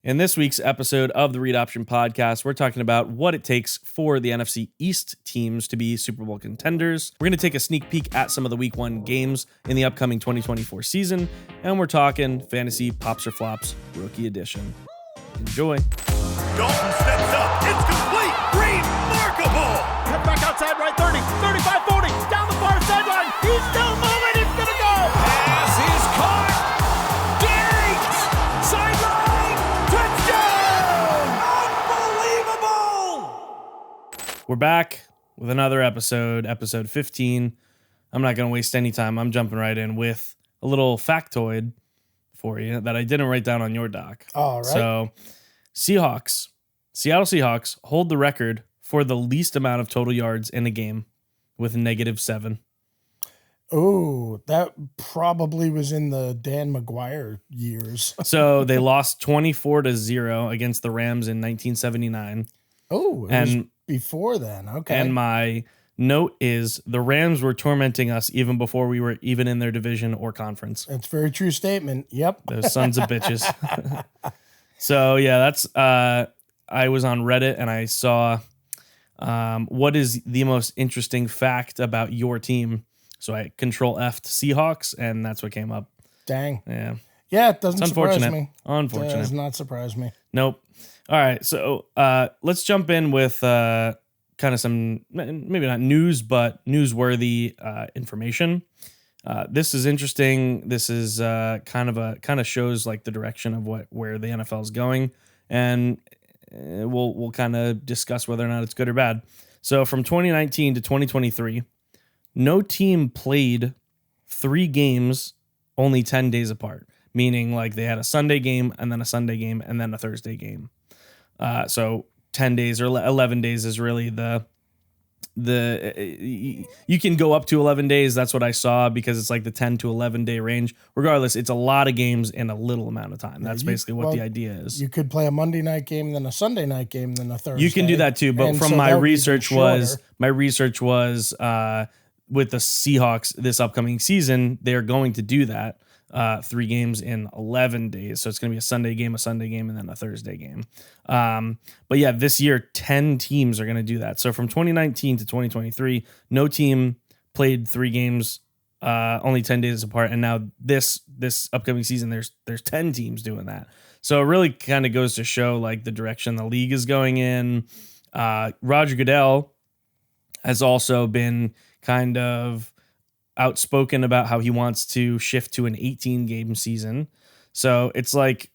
In this week's episode of the Read Option Podcast, we're talking about what it takes for the NFC East teams to be Super Bowl contenders. We're going to take a sneak peek at some of the Week 1 games in the upcoming 2024 season, and we're talking Fantasy Pops or Flops Rookie Edition. Enjoy. Dalton steps up. It's complete. Remarkable. Cut back outside right 30, 35, 40. Down the far sideline. He's still moving. It's going to go. Pass is caught. Diggs. Sideline. Touchdown. Unbelievable. We're back with another episode 15. I'm not going to waste any time. I'm jumping right in with a little factoid for you that I didn't write down on your doc. All right. So, Seattle Seahawks hold the record for the least amount of total yards in a game with -7. Oh, that probably was in the Dan McGuire years. So they lost 24-0 against the Rams in 1979. Oh, it was before then. Okay. And my note is the Rams were tormenting us even before we were even in their division or conference. That's a very true statement. Yep. Those sons of bitches. So yeah, that's I was on Reddit and I saw what is the most interesting fact about your team. So I control F'd Seahawks and that's what came up. Dang. Yeah. Yeah, it doesn't surprise me. Unfortunate. It does not surprise me. Nope. All right. So let's jump in with kind of some, maybe not news, but newsworthy information. This is interesting. This is kind of shows like the direction of where the NFL is going, and we'll kind of discuss whether or not it's good or bad. So from 2019 to 2023, no team played 3 games only 10 days apart, meaning like they had a Sunday game and then a Sunday game and then a Thursday game. So 10 days or 11 days is really you can go up to 11 days. That's what I saw because it's like the 10 to 11 day range. Regardless, it's a lot of games in a little amount of time. That's basically what the idea is. You could play a Monday night game, then a Sunday night game, then a Thursday. You can do that too. But from my research was with the Seahawks this upcoming season, they're going to do that. 3 games in 11 days. So it's going to be a Sunday game, and then a Thursday game. But yeah, this year, 10 teams are going to do that. So from 2019 to 2023, no team played 3 games, only 10 days apart. And now this upcoming season, there's 10 teams doing that. So it really kind of goes to show like the direction the league is going in. Roger Goodell has also been kind of outspoken about how he wants to shift to an 18-game season. So it's like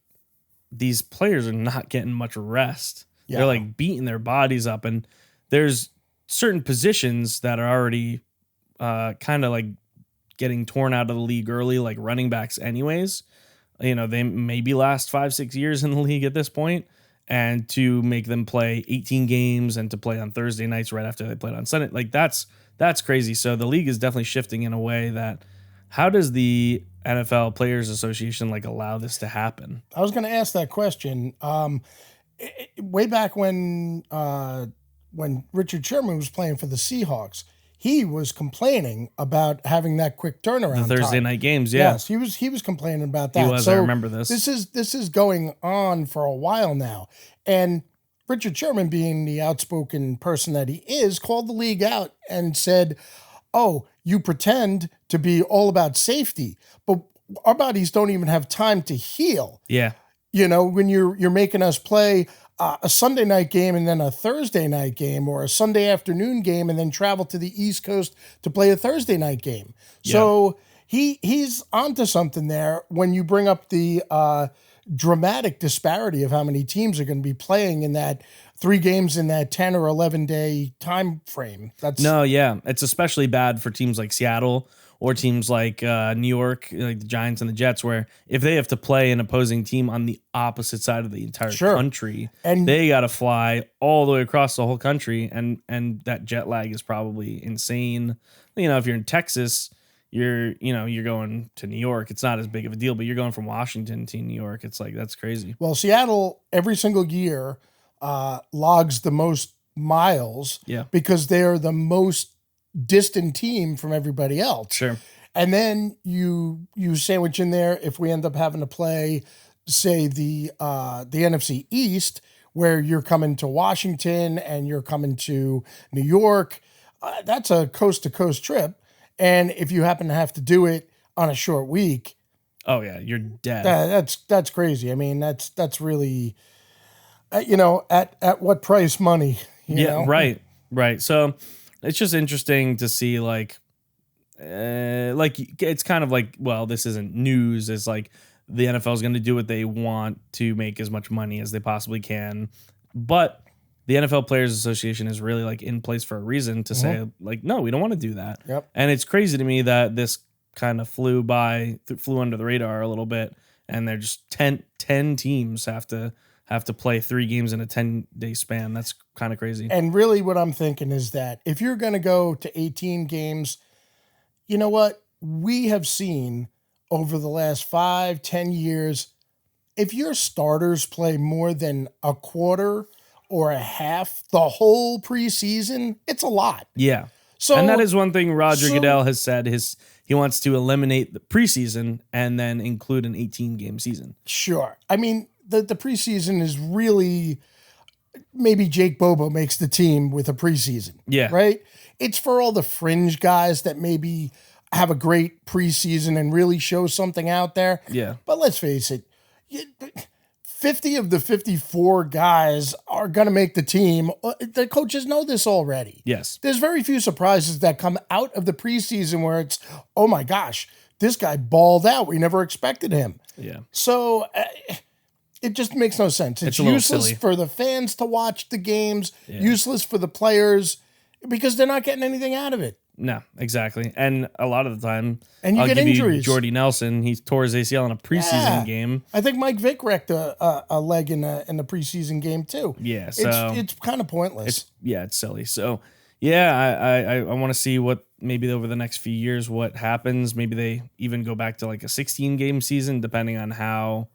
these players are not getting much rest. Yeah. They're like beating their bodies up, and there's certain positions that are already kind of like getting torn out of the league early, like running backs anyways. You know, they maybe last 5-6 years in the league at this point, and to make them play 18 games and to play on Thursday nights right after they played on Sunday, like that's crazy. So the league is definitely shifting in a way that, how does the NFL Players Association like allow this to happen? I was going to ask that question. Way back when Richard Sherman was playing for the Seahawks, he was complaining about having that quick turnaround. The Thursday night games, yeah. Yes, he was complaining about that. He was. So I remember this. This is going on for a while now, and Richard Sherman, being the outspoken person that he is, called the league out and said, "Oh, you pretend to be all about safety, but our bodies don't even have time to heal." Yeah. You know, when you're making us play a Sunday night game and then a Thursday night game, or a Sunday afternoon game and then travel to the East Coast to play a Thursday night game. Yeah. So he's onto something there when you bring up the dramatic disparity of how many teams are going to be playing in that 3 games in that 10 or 11 day time frame. It's especially bad for teams like Seattle or teams like New York, like the Giants and the Jets, where if they have to play an opposing team on the opposite side of the entire country, and they got to fly all the way across the whole country, and that jet lag is probably insane. You know, if you're in Texas, you're going to New York. It's not as big of a deal, but you're going from Washington to New York. It's like, that's crazy. Well, Seattle every single year logs the most miles because they're the most distant team from everybody else. Sure. And then you sandwich in there, if we end up having to play say the NFC East, where you're coming to Washington and you're coming to New York. That's a coast to coast trip, and if you happen to have to do it on a short week, Oh yeah, you're dead. that's crazy. I mean, that's really, at what price money? You know? Right. So it's just interesting to see like it's kind of like, well, this isn't news. It's like the NFL is going to do what they want to make as much money as they possibly can, but the NFL Players Association is really like in place for a reason to say like, no, we don't want to do that. Yep. And it's crazy to me that this kind of flew under the radar a little bit, and they're just 10 teams have to play 3 games in a 10-day span. That's kind of crazy. And really what I'm thinking is that if you're going to go to 18 games, you know what? We have seen over the last 5-10 years, if your starters play more than a quarter or a half the whole preseason, it's a lot. Yeah. So, and that is one thing Roger Goodell has said. He wants to eliminate the preseason and then include an 18-game season. Sure. I mean, the preseason is really, maybe Jake Bobo makes the team with a preseason. Yeah. Right? It's for all the fringe guys that maybe have a great preseason and really show something out there. Yeah. But let's face it, 50 of the 54 guys are going to make the team. The coaches know this already. Yes. There's very few surprises that come out of the preseason where it's, oh my gosh, this guy balled out. We never expected him. Yeah. So it just makes no sense. It's useless silly for the fans to watch the games, useless for the players because they're not getting anything out of it. No, exactly. And a lot of the time, and you get injuries. Jordy Nelson, he tore his ACL in a preseason game. I think Mike Vick wrecked a leg in the preseason game too. Yeah, so it's kind of pointless. It's silly. So yeah, I want to see what maybe over the next few years what happens. Maybe they even go back to like a 16-game season, depending on how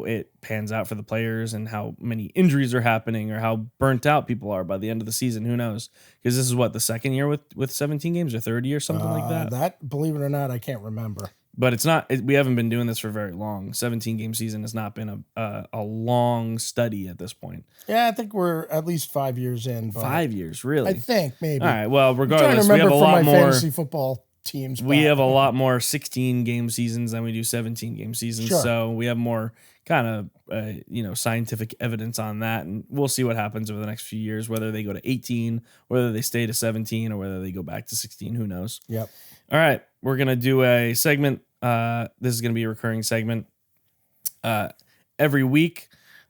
it pans out for the players and how many injuries are happening or how burnt out people are by the end of the season. Who knows? Because this is what, the second year with 17 games or third year, something like that. That, believe it or not, I can't remember. But it's not. We haven't been doing this for very long. 17-game season has not been a long study at this point. Yeah, I think we're at least 5 years in. But 5 years, really? I think maybe. All right. Well, regardless, I'm trying to remember we have a lot more fantasy football teams. We have a lot more 16-game seasons than we do 17-game seasons. Sure. So we have more kind of scientific evidence on that, and we'll see what happens over the next few years. Whether they go to 18, whether they stay to 17, or whether they go back to 16. Who knows? Yep. All right, we're gonna do a segment. This is gonna be a recurring segment every week.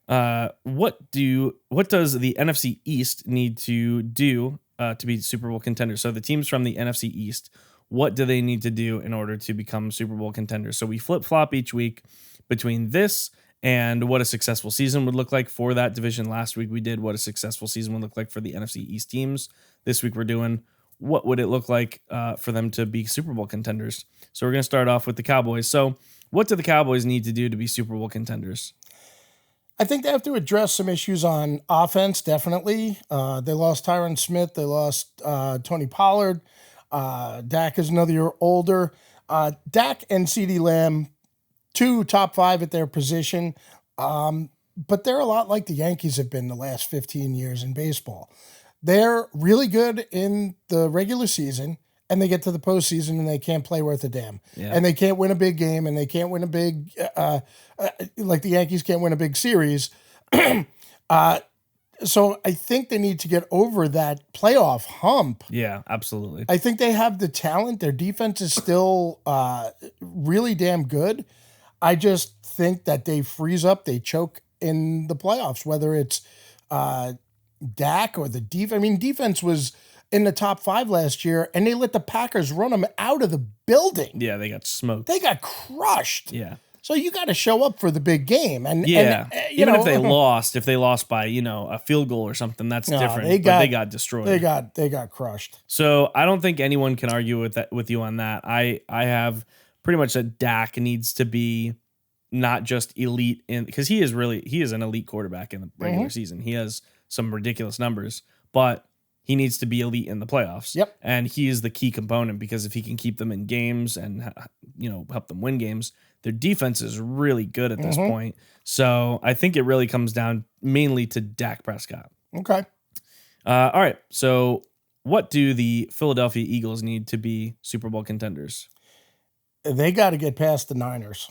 What does the NFC East need to do to be Super Bowl contenders? So the teams from the NFC East, what do they need to do in order to become Super Bowl contenders? So we flip-flop each week between this and what a successful season would look like for that division. Last week we did what a successful season would look like for the NFC East teams. This week we're doing what would it look like for them to be Super Bowl contenders. So we're going to start off with the Cowboys. So what do the Cowboys need to do to be Super Bowl contenders? I think they have to address some issues on offense, definitely. They lost Tyron Smith. They lost Tony Pollard. Dak is another year older. Dak and CeeDee Lamb, 2 top 5 at their position. But they're a lot like the Yankees have been the last 15 years in baseball. They're really good in the regular season, and they get to the postseason and they can't play worth a damn. Yeah. And they can't win a big game, and they can't win a big, like the Yankees can't win a big series. So I think they need to get over that playoff hump. Yeah, absolutely. I think they have the talent. Their defense is still really damn good. I just think that they freeze up, they choke in the playoffs, whether it's Dak or the defense. I mean, defense was in the top 5 last year, and they let the Packers run them out of the building. Yeah, they got smoked. They got crushed. Yeah. So you got to show up for the big game. And even if they lost by, a field goal or something, that's different. But they got destroyed. They got crushed. So I don't think anyone can argue with you on that. I have pretty much that Dak needs to be not just elite because he is an elite quarterback in the regular season. He has some ridiculous numbers, but he needs to be elite in the playoffs. Yep. And he is the key component because if he can keep them in games and help them win games, their defense is really good at this point. So I think it really comes down mainly to Dak Prescott. Okay. All right. So what do the Philadelphia Eagles need to be Super Bowl contenders? They got to get past the Niners.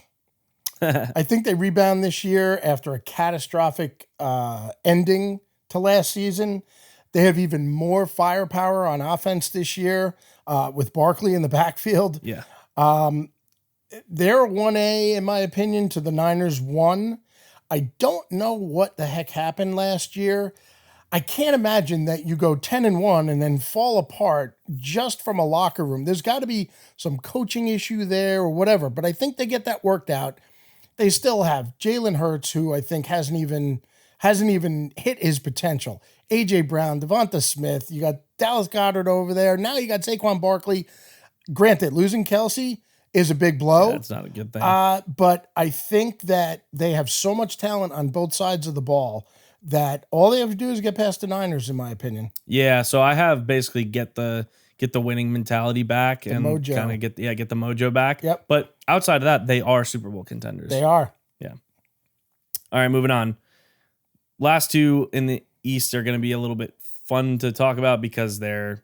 I think they rebound this year after a catastrophic ending to last season. They have even more firepower on offense this year with Barkley in the backfield. Yeah. They're 1A, in my opinion, to the Niners 1. I don't know what the heck happened last year. I can't imagine that you go 10-1 and then fall apart just from a locker room. There's got to be some coaching issue there or whatever, but I think they get that worked out. They still have Jalen Hurts, who I think hasn't even hit his potential. A.J. Brown, Devonta Smith, you got Dallas Goedert over there. Now you got Saquon Barkley. Granted, losing Kelsey is a big blow. That's not a good thing. But I think that they have so much talent on both sides of the ball that all they have to do is get past the Niners, in my opinion. Yeah, so I have basically get the winning mentality back and mojo. kind of get the mojo back. Yep. But outside of that, they are Super Bowl contenders. They are. Yeah. All right, moving on. Last two in the East are going to be a little bit fun to talk about because they're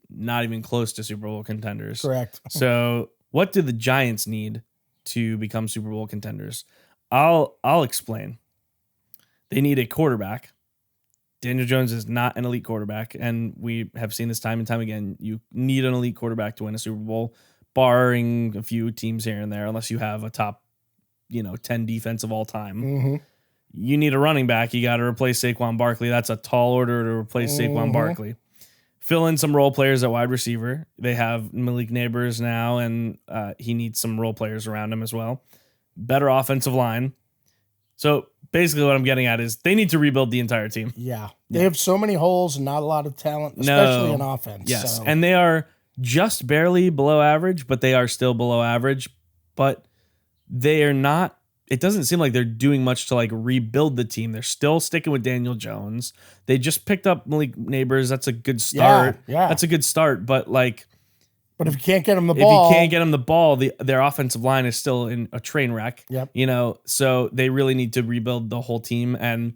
not even close to Super Bowl contenders. Correct. So, what do the Giants need to become Super Bowl contenders? I'll explain. They need a quarterback. Daniel Jones is not an elite quarterback, and we have seen this time and time again. You need an elite quarterback to win a Super Bowl, barring a few teams here and there, unless you have a top, 10 defense of all time. Mm-hmm. You need a running back. You got to replace Saquon Barkley. That's a tall order to replace Saquon Barkley. Fill in some role players at wide receiver. They have Malik Neighbors now, and he needs some role players around him as well. Better offensive line. So basically what I'm getting at is they need to rebuild the entire team. Yeah. They have so many holes and not a lot of talent, especially in offense. Yes. So. And they are just barely below average, but they are still below average. But they are not, it doesn't seem like they're doing much to rebuild the team. They're still sticking with Daniel Jones. They just picked up Malik Neighbors. That's a good start. Yeah. That's a good start. But but if you can't get them the ball, their offensive line is still in a train wreck. Yep. So they really need to rebuild the whole team. And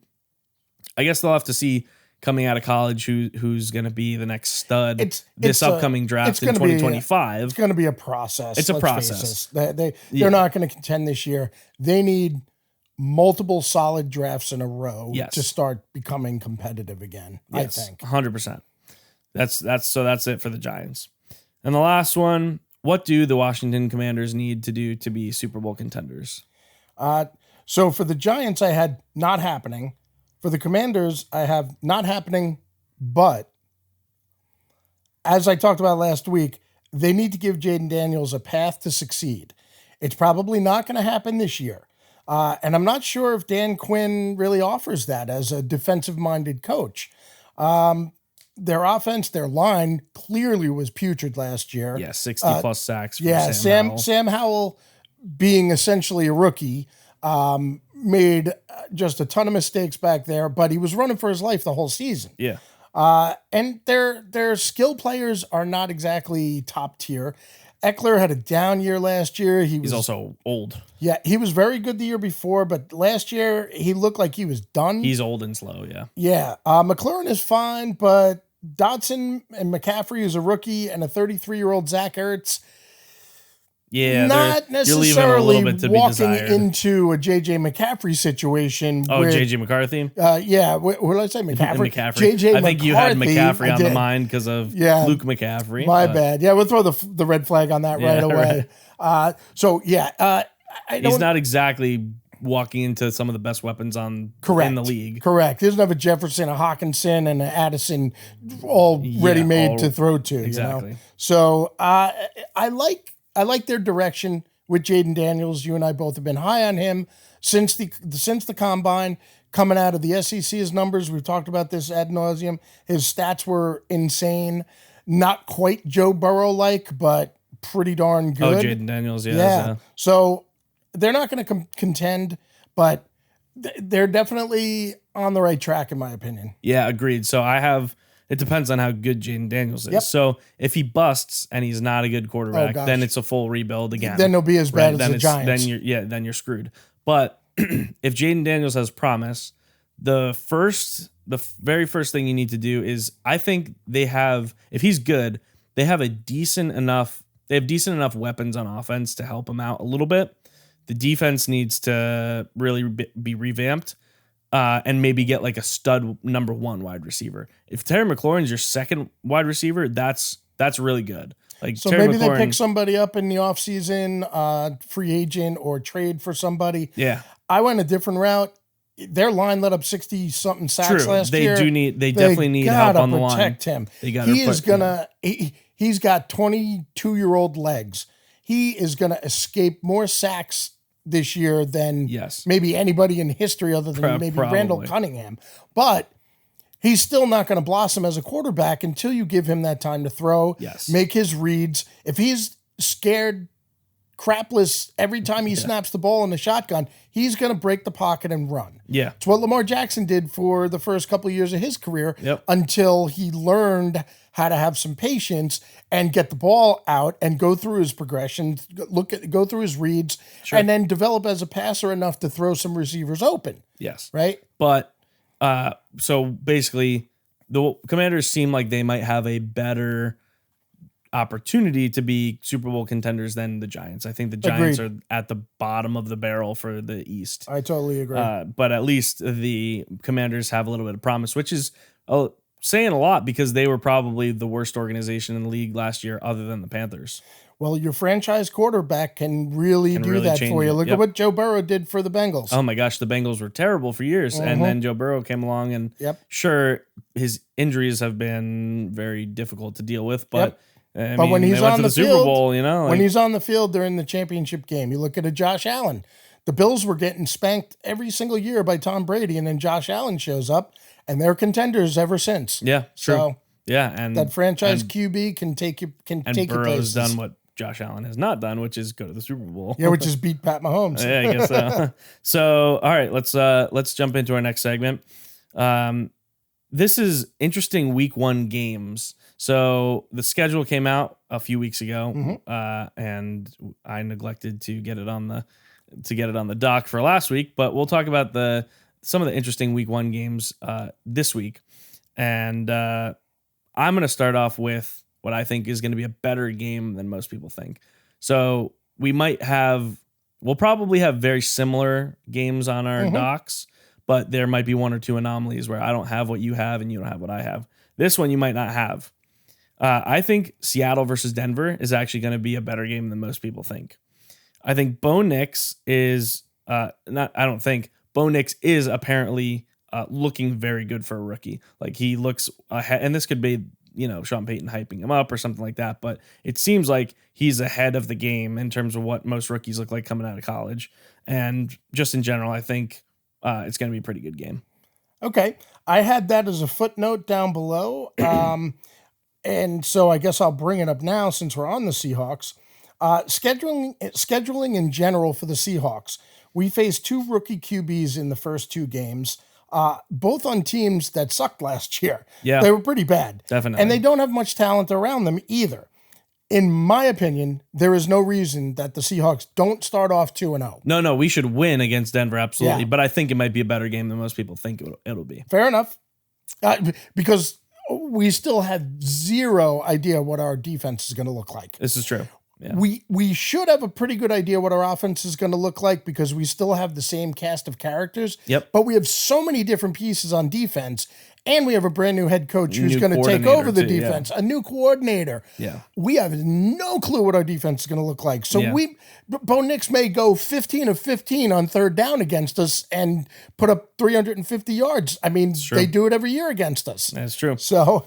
I guess they'll have to see coming out of college who's going to be the next stud this upcoming draft in 2025. It's going to be a process. It's a process. They're not going to contend this year. They need multiple solid drafts in a row to start becoming competitive again. Yes, I think 100%. That's it for the Giants. And the last one, what do the Washington Commanders need to do to be Super Bowl contenders? So for the Giants, I had not happening. For the Commanders, I have not happening, but as I talked about last week, they need to give Jaden Daniels a path to succeed. It's probably not going to happen this year. And I'm not sure if Dan Quinn really offers that as a defensive-minded coach. Their offense, their line clearly was putrid last year. Yeah, 60-plus sacks for Sam Howell, being essentially a rookie, made just a ton of mistakes back there, but he was running for his life the whole season. Yeah. And their skill players are not exactly top tier. Eckler had a down year last year. He's also old. Yeah, he was very good the year before, but last year he looked like he was done. He's old and slow, yeah. Yeah. McLaurin is fine, but Dotson and McCaffrey is a rookie and a 33-year-old Zach Ertz. Yeah, not necessarily walking into a J.J. McCaffrey situation. Oh, J.J. McCarthy? Yeah, what did I say? McCaffrey? J.J. I think you had McCaffrey on the mind because of Luke McCaffrey. My bad. Yeah, we'll throw the red flag on that right away. Right. He's not exactly walking into some of the best weapons in the league. Correct. He doesn't have a Jefferson, a Hawkinson, and an Addison all ready-made to throw to. Exactly. So I like their direction with Jaden Daniels. You and I both have been high on him since the combine. Coming out of the SEC's numbers, we've talked about this ad nauseum. His stats were insane. Not quite Joe Burrow-like, but pretty darn good. Oh, Jaden Daniels, yeah. So they're not going to contend, but they're definitely on the right track, in my opinion. Yeah, agreed. So I have It depends on how good Jaden Daniels is. Yep. So if he busts and he's not a good quarterback, gosh. then it's a full rebuild again. Then he'll be as bad as Then the it's- Giants. Then you're screwed. But if Jaden Daniels has promise, the very first thing you need to do is, I think if he's good, they have decent enough weapons on offense to help him out a little bit. The defense needs to really be revamped. And maybe get like a stud number 1 wide receiver. If Terry McLaurin's your second wide receiver, that's really good. Like, So Terry maybe McLaurin, they pick somebody up in the offseason, free agent, or trade for somebody. Yeah, I went a different route. Their line let up 60-something sacks true. last They year. they definitely need help gotta on the line. protect him. They gotta He's got 22-year-old legs. He is gonna escape more sacks this year than maybe anybody in history other than maybe probably. Randall Cunningham. But he's still not going to blossom as a quarterback until you give him that time to throw, make his reads. If he's scared crapless every time he snaps the ball in the shotgun, he's going to break the pocket and run. Yeah. It's what Lamar Jackson did for the first couple of years of his career until he learned how to have some patience and get the ball out and go through his progression, go through his reads, and then develop as a passer enough to throw some receivers open. Yes. Right? But so basically the Commanders seem like they might have a better opportunity to be Super Bowl contenders than the Giants. I think the Giants are at the bottom of the barrel for the East. I totally agree. But at least the Commanders have a little bit of promise, which is saying a lot because they were probably the worst organization in the league last year other than the Panthers. Well, your franchise quarterback can really do that for you. Look at what Joe Burrow did for the Bengals. Oh my gosh, the Bengals were terrible for years. And then Joe Burrow came along and sure, his injuries have been very difficult to deal with, but I mean, when he's on the Super field, Bowl, when he's on the field, they're in the championship game. You look at a Josh Allen. The Bills were getting spanked every single year by Tom Brady, and then Josh Allen shows up, and they're contenders ever since. Yeah, true. So and that franchise QB can take you Burrow's places. done what Josh Allen has not done, which is go to the Super Bowl. Yeah, which is beat Pat Mahomes. Yeah, I guess so. So, all right, let's jump into our next segment. This is interesting week 1 games. So the schedule came out a few weeks ago, and I neglected to get it on the dock for last week. But we'll talk about some of the interesting week 1 games this week, and I'm going to start off with what I think is going to be a better game than most people think. So we'll probably have very similar games on our docks, but there might be 1 or 2 anomalies where I don't have what you have and you don't have what I have. This one you might not have. I think Seattle versus Denver is actually going to be a better game than most people think. I think Bo Nix is Bo Nix is apparently looking very good for a rookie. Like, he looks ahead, and this could be, Sean Payton hyping him up or something like that, but it seems like he's ahead of the game in terms of what most rookies look like coming out of college. And just in general, I think it's going to be a pretty good game. Okay. I had that as a footnote down below. And so I guess I'll bring it up now since we're on the Seahawks. Scheduling in general for the Seahawks. We faced 2 rookie QBs in the first 2 games, both on teams that sucked last year. Yeah. They were pretty bad. Definitely. And they don't have much talent around them either. In my opinion, there is no reason that the Seahawks don't start off 2-0. No, we should win against Denver, absolutely. Yeah. But I think it might be a better game than most people think it'll be. Fair enough. Because we still have zero idea what our defense is going to look like. This is true. Yeah. We should have a pretty good idea what our offense is going to look like because we still have the same cast of characters. Yep. But we have so many different pieces on defense, and we have a brand new head coach who's going to take over the defense, a new coordinator. Yeah. We have no clue what our defense is going to look like. So Bo Nix may go 15 of 15 on 3rd down against us and put up 350 yards. I mean, they do it every year against us. That's true. So,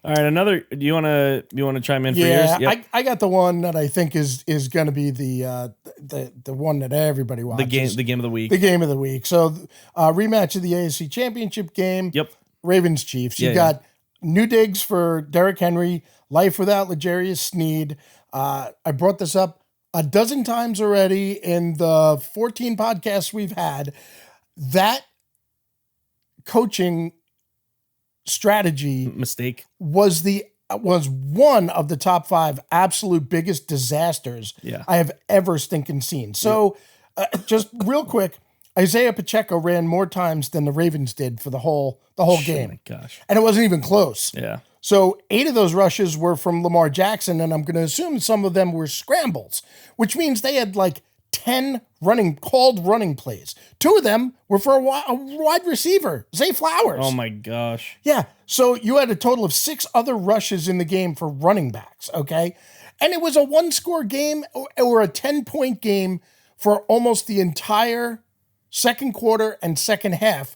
all right, do you want to chime in for yours? Yeah, I got the one that I think is going to be the one that everybody watches. The game of the week. The game of the week. So, rematch of the AFC Championship game. Yep. Ravens Chiefs. You got new digs for Derrick Henry, life without L'Jarius Sneed. I brought this up a dozen times already in the 14 podcasts we've had. That coaching strategy Mistake. was one of the top 5 absolute biggest disasters I have ever stinking seen. So just real quick, Isaiah Pacheco ran more times than the Ravens did for the whole game. My gosh. And it wasn't even close. Yeah. So 8 of those rushes were from Lamar Jackson, and I'm going to assume some of them were scrambles, which means they had like 10 called running plays. 2 of them were for a wide receiver, Zay Flowers. Oh my gosh. Yeah. So you had a total of 6 other rushes in the game for running backs, okay? And it was a 1-score game or a 10-point game for almost the entire second quarter and second half.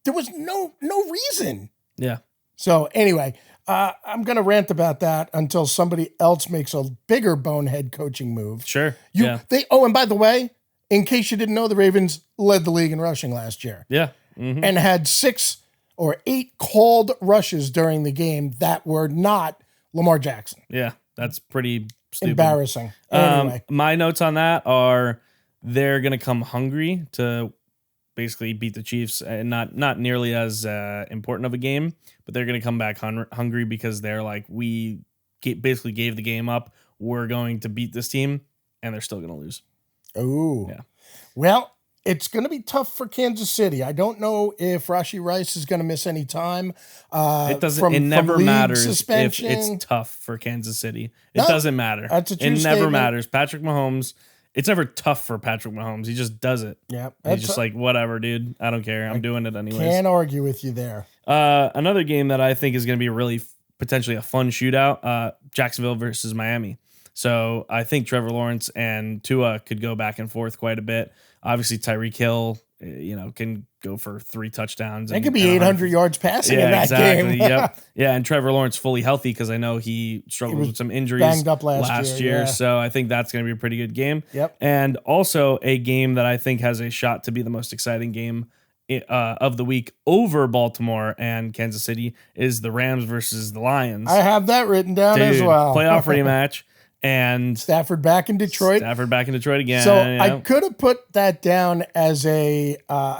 There was no reason. Yeah. So anyway, I'm going to rant about that until somebody else makes a bigger bonehead coaching move. Sure. And by the way, in case you didn't know, the Ravens led the league in rushing last year. Yeah. Mm-hmm. And had 6 or 8 called rushes during the game that were not Lamar Jackson. Yeah. That's pretty stupid. Embarrassing. Anyway. My notes on that are they're going to come hungry to basically beat the Chiefs, and not nearly as important of a game, but they're going to come back hungry because they're like, we basically gave the game up. We're going to beat this team, and they're still going to lose. Oh, yeah. Well, it's going to be tough for Kansas City. I don't know if Rashee Rice is going to miss any time. It doesn't. It never matters suspension. If it's tough for Kansas City. It doesn't matter. That's a true It never statement. matters. Patrick Mahomes. It's never tough for Patrick Mahomes. He just does it. Yeah, he's just like, whatever, dude. I don't care. I'm doing it anyways. Can't argue with you there. Another game that I think is going to be really potentially a fun shootout. Jacksonville versus Miami. So I think Trevor Lawrence and Tua could go back and forth quite a bit. Obviously, Tyreek Hill, can go for 3 touchdowns. It could be 800 yards passing in that game. Yep. Yeah, and Trevor Lawrence fully healthy because I know he struggled with some injuries banged up last year. Yeah. So I think that's going to be a pretty good game. Yep. And also a game that I think has a shot to be the most exciting game of the week over Baltimore and Kansas City is the Rams versus the Lions. I have that written down as well. Playoff rematch. And Stafford back in Detroit. Again. So I could have put that down as a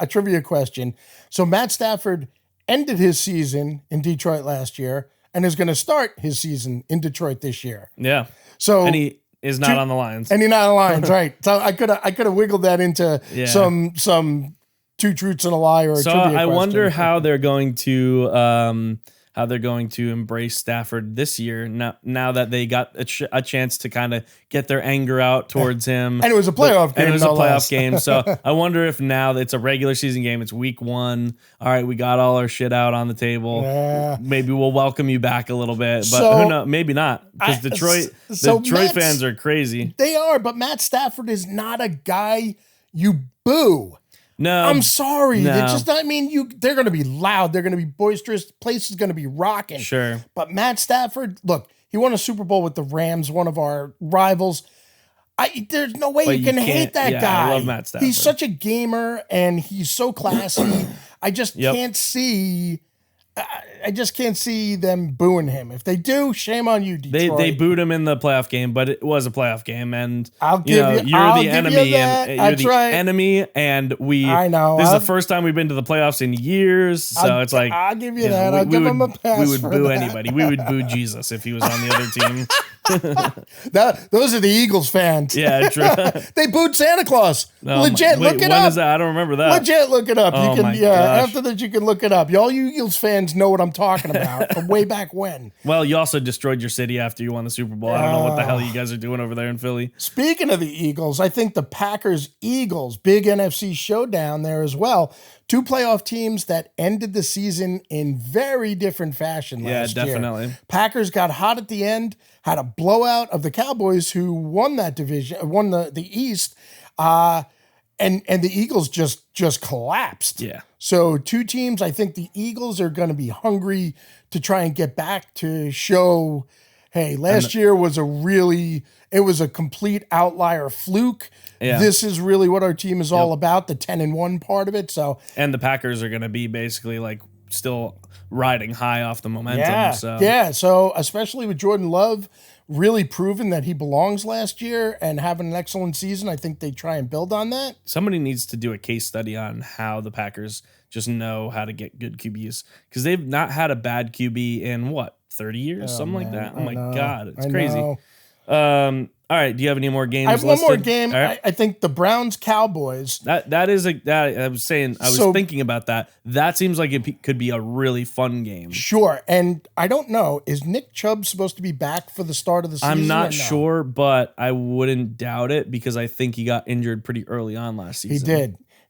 trivia question. So Matt Stafford ended his season in Detroit last year and is going to start his season in Detroit this year. Yeah. So and he is not on the Lions. And he's not on the Lions, right? So I could have wiggled that into some 2 truths and a lie or a trivia question. I wonder how they're going to embrace Stafford this year now that they got a chance to kind of get their anger out towards him. And it was a playoff game. So I wonder if now that it's a regular season game, it's week 1. All right, we got all our shit out on the table. Yeah. Maybe we'll welcome you back a little bit, but who knows? Maybe not, because Detroit fans are crazy. They are, but Matt Stafford is not a guy you boo. No, I'm sorry. No. They're going to be loud. They're going to be boisterous. Place is going to be rocking. Sure. But Matt Stafford, look, he won a Super Bowl with the Rams, one of our rivals. There's no way you can hate that guy. I love Matt Stafford. He's such a gamer and he's so classy. I just can't see. I just can't see them booing him. If they do, shame on you, Detroit. They booed him in the playoff game, but it was a playoff game, and you're the enemy, and we. I know. This is the first time we've been to the playoffs in years, so it's like I'll give you that. I'll give him a pass. We would boo anybody. We would boo Jesus if he was on the other team. Those are the Eagles fans. Yeah, true. They booed Santa Claus. Legit, look it up. When is that? I don't remember that. Legit, look it up. Oh, you can, my gosh. After that, you can look it up. All you Eagles fans know what I'm talking about from way back when. Well, you also destroyed your city after you won the Super Bowl. I don't know what the hell you guys are doing over there in Philly. Speaking of the Eagles, I think the Packers-Eagles, big NFC showdown there as well. 2 playoff teams that ended the season in very different fashion last year. Yeah, definitely. Packers got hot at the end, had a blowout of the Cowboys, who won that division, won the East, and the Eagles just collapsed. Yeah. So 2 teams, I think the Eagles are going to be hungry to try and get back to show, hey, last year was it was a complete outlier fluke. Yeah. This is really what our team is all about, the 10-1 part of it. So, and the Packers are going to be basically like still riding high off the momentum. Yeah. So especially with Jordan Love really proving that he belongs last year and having an excellent season, I think they try and build on that. Somebody needs to do a case study on how the Packers just know how to get good QBs because they've not had a bad QB in 30 years, something like that. Oh my God, it's crazy. All right, do you have any more games? I have listed? one more game. Right. I think the Browns Cowboys. That I was thinking about that. That seems like it could be a really fun game. Sure, and I don't know, is Nick Chubb supposed to be back for the start of the season? I'm not sure, but I wouldn't doubt it because I think he got injured pretty early on last season.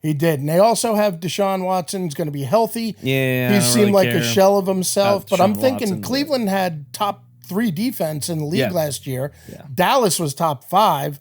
He did. And they also have Deshaun Watson's going to be healthy. Yeah, he seemed like a shell of himself. But I'm Deshaun thinking Watson, Cleveland had top 3 defense in the league last year. Yeah. Dallas was top 5.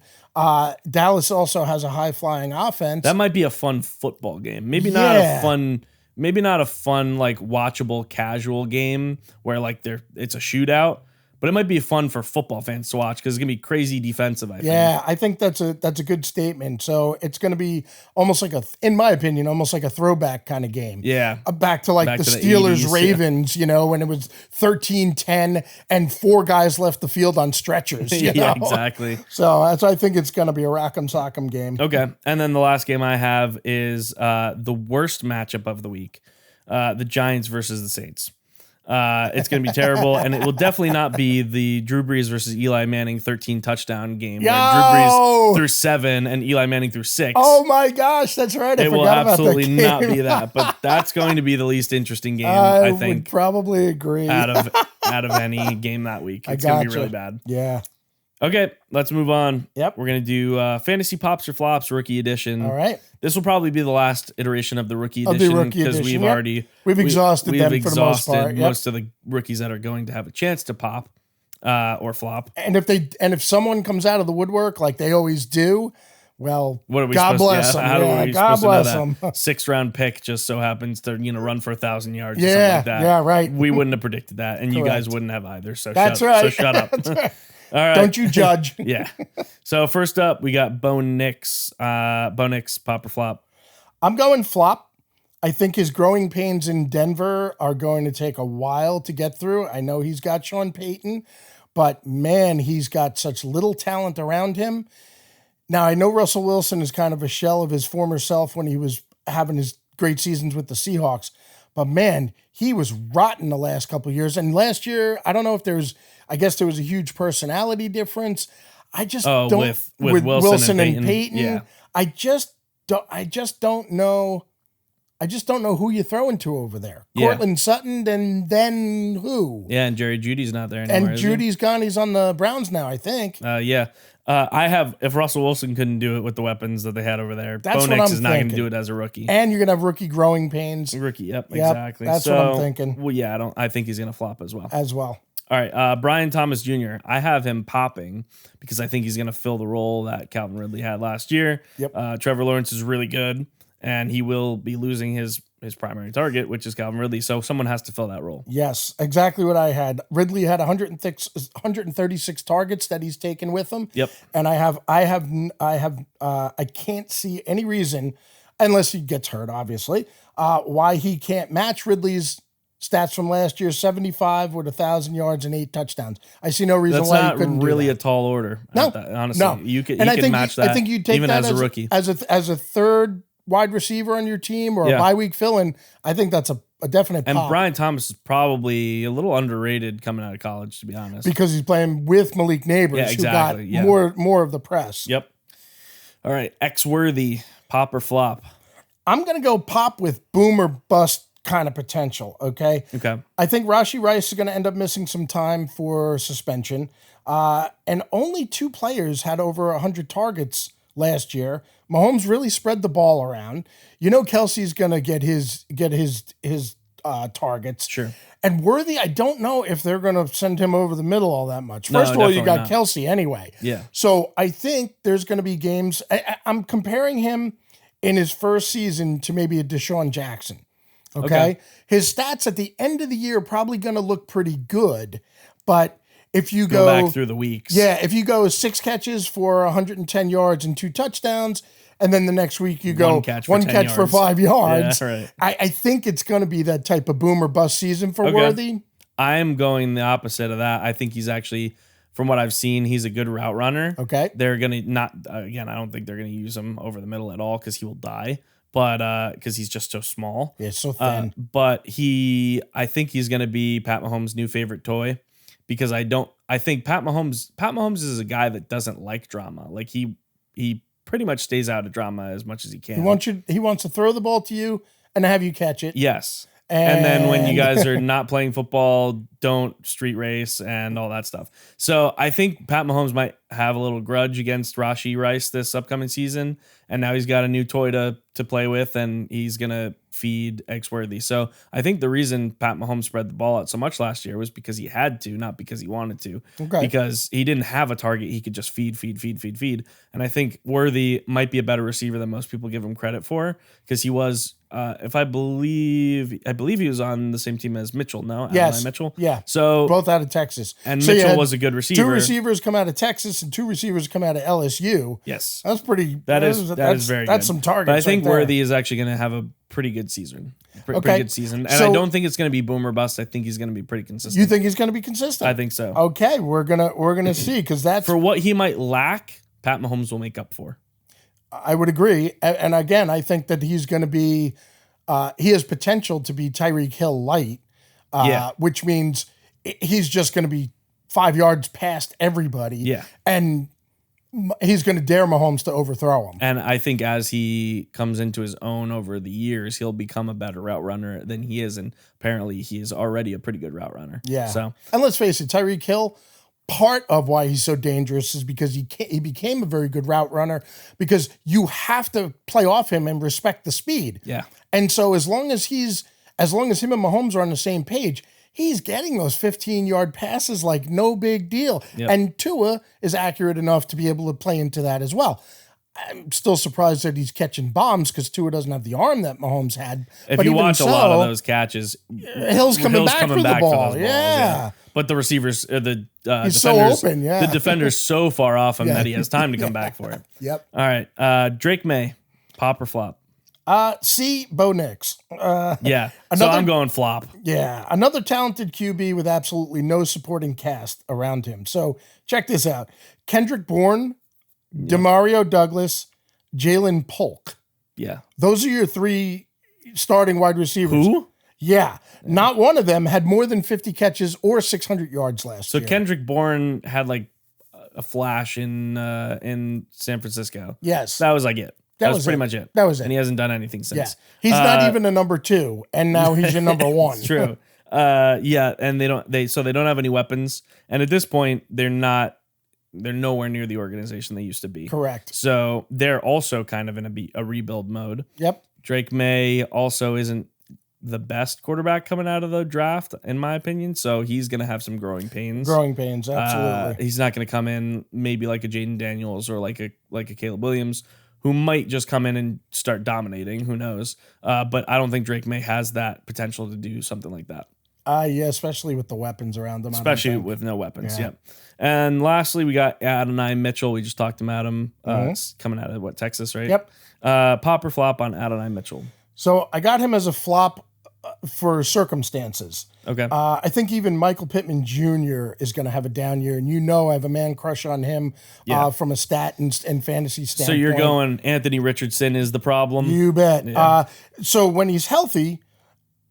Dallas also has a high flying offense. That might be a fun football game. Maybe not a fun like watchable casual game where like it's a shootout. But it might be fun for football fans to watch because it's gonna be crazy defensive. I think. Yeah, I think that's a good statement. So it's gonna be almost like in my opinion, almost like a throwback kind of game. Yeah, back to the Steelers 80s, Ravens, when it was 13-10 and 4 guys left the field on stretchers. Yeah, exactly. So I think it's gonna be a rock'em sock'em game. Okay, and then the last game I have is the worst matchup of the week, the Giants versus the Saints. It's going to be terrible, and it will definitely not be the Drew Brees versus Eli Manning 13 touchdown game where Drew Brees threw 7 and Eli Manning threw 6. Oh my gosh, that's right. It will absolutely not be that, but that's going to be the least interesting game, I think. Would probably agree. Out of any game that week. It's going to be really bad. Yeah. Okay, let's move on. Yep. We're going to do Fantasy Pops or Flops Rookie Edition. All right. This will probably be the last iteration of the Rookie Edition because we've exhausted them for the most part. Most of the rookies that are going to have a chance to pop or flop. And if someone comes out of the woodwork like they always do, well, what are we God bless them. Yeah, God bless them. 6th round pick just so happens to run for 1,000 yards. Yeah, or something like that. Yeah, right. We wouldn't have predicted that, and you guys wouldn't have either. So that's right. So shut up. Right. All right. Don't you judge. Yeah. So first up, we got Bo Nix. Bo Nix, pop or flop? I'm going flop. I think his growing pains in Denver are going to take a while to get through. I know he's got Sean Payton, but man, he's got such little talent around him. Now, I know Russell Wilson is kind of a shell of his former self when he was having his great seasons with the Seahawks. But man, he was rotten the last couple of years. And last year, I don't know if I guess there was a huge personality difference. I just don't with Wilson and Peyton. Yeah. I just don't know. I just don't know who you're throwing to over there. Cortland Sutton, then who? Yeah, and Jerry Judy's not there anymore. And Judy's gone. He's on the Browns now, I think. Yeah. If Russell Wilson couldn't do it with the weapons that they had over there, Bo Nix is not going to do it as a rookie. And you're going to have rookie growing pains. Yep, exactly. That's what I'm thinking. Well, yeah, I think he's going to flop as well. All right, Brian Thomas Jr. I have him popping because I think he's going to fill the role that Calvin Ridley had last year. Yep. Trevor Lawrence is really good, and he will be losing his primary target, which is Calvin Ridley. So someone has to fill that role. Yes, exactly what I had. Ridley had 136 targets that he's taken with him. Yep. And I can't see any reason, unless he gets hurt, obviously, why he can't match Ridley's stats from last year: 75 with 1,000 yards and 8 touchdowns. I see no reason why he couldn't. That's not really do a tall order. No, honestly, no. You can match that. I think you'd take even that as a rookie, as a third wide receiver on your team or a bye week fill-in. I think that's a definite pop. And Brian Thomas is probably a little underrated coming out of college, to be honest, because he's playing with Malik Neighbors, who got more of the press. Yep. All right, X-worthy, pop or flop? I'm gonna go pop with boom or bust kind of potential. Okay. I think Rashee Rice is going to end up missing some time for suspension. And only 2 players had over 100 targets last year. Mahomes really spread the ball around. Kelsey's going to get his targets. Sure. And Worthy, I don't know if they're going to send him over the middle all that much. First of all, you got not. Kelsey anyway. Yeah. So I think there's going to be games. I'm comparing him in his first season to maybe a Deshaun Jackson. Okay. His stats at the end of the year are probably going to look pretty good, but if you go back through the weeks, if you go 6 catches for 110 yards and 2 touchdowns, and then the next week you go one catch for 5 yards, I think it's going to be that type of boom or bust season for Worthy. I'm going the opposite of that. I think he's actually, from what I've seen, he's a good route runner. Okay. They're going to I don't think they're going to use him over the middle at all because he will die. but because he's just so small. Yeah, it's so thin. But I think he's going to be Pat Mahomes' new favorite toy because I think Pat Mahomes is a guy that doesn't like drama. Like he pretty much stays out of drama as much as he can. He wants to throw the ball to you and have you catch it. Yes. And then when you guys are not playing football, don't street race and all that stuff. So I think Pat Mahomes might have a little grudge against Rashee Rice this upcoming season. And now he's got a new toy to play with, and he's going to feed X-Worthy. So I think the reason Pat Mahomes spread the ball out so much last year was because he had to, not because he wanted to. Okay. Because he didn't have a target. He could just feed. And I think Worthy might be a better receiver than most people give him credit for, because he was, if I believe he was on the same team as Mitchell. No, yes, Adonai Mitchell. Yeah, so both out of Texas, and so Mitchell was a good receiver. 2 receivers come out of Texas and 2 receivers come out of LSU. Yes, that's pretty. That is very. That's good. some targets. But I think right Worthy is actually going to have a pretty good season. Pretty good season, and so, I don't think it's going to be boom or bust. I think he's going to be pretty consistent. You think he's going to be consistent? I think so. Okay, we're gonna see, because that's for what he might lack. Pat Mahomes will make up for. I would agree, and again, I think that he's going to be. He has potential to be Tyreek Hill light, which means he's just going to be 5 yards past everybody. Yeah. And he's going to dare Mahomes to overthrow him. And I think as he comes into his own over the years, he'll become a better route runner than he is. And apparently he is already a pretty good route runner. Yeah. So, and let's face it, Tyreek Hill, part of why he's so dangerous is because he became a very good route runner, because you have to play off him and respect the speed. Yeah. And so as long as him and Mahomes are on the same page, he's getting those 15-yard passes like no big deal. Yep. And Tua is accurate enough to be able to play into that as well. I'm still surprised that he's catching bombs, because Tua doesn't have the arm that Mahomes had. If but you even watch a lot of those catches, Hill's coming back for the ball. Yeah. But the receivers, the he's defenders, so open, yeah. The defender's so far off him that he has time to come back for it. Yep. All right. Drake May, pop or flop? C, Bo Nix. Yeah. So I'm going flop. Yeah. Another talented QB with absolutely no supporting cast around him. So check this out. Kendrick Bourne, Demario Douglas, Jalen Polk. Yeah. Those are your 3 starting wide receivers. Who? Yeah. Not one of them had more than 50 catches or 600 yards last year. So Kendrick Bourne had like a flash in San Francisco. Yes. That was like it. That was pretty much it. That was it. And he hasn't done anything since. Yeah. He's not even a number 2, and now he's your number 1. It's true. Yeah, and they don't have any weapons. And at this point, they're nowhere near the organization they used to be. Correct. So they're also kind of in a rebuild mode. Yep. Drake May also isn't the best quarterback coming out of the draft, in my opinion. So he's going to have some growing pains. Absolutely. He's not going to come in maybe like a Jaden Daniels or like a Caleb Williams, who might just come in and start dominating. Who knows? But I don't think Drake May has that potential to do something like that. Yeah, especially with the weapons around him. Especially with no weapons, yeah. And lastly, we got Adonai Mitchell. We just talked about him. Coming out of, Texas, right? Yep. Pop or flop on Adonai Mitchell? So I got him as a flop for circumstances. Okay. I think even Michael Pittman Jr. is going to have a down year, and I have a man crush on him from a stat and fantasy standpoint. So you're going Anthony Richardson is the problem? You bet. Yeah. So when he's healthy,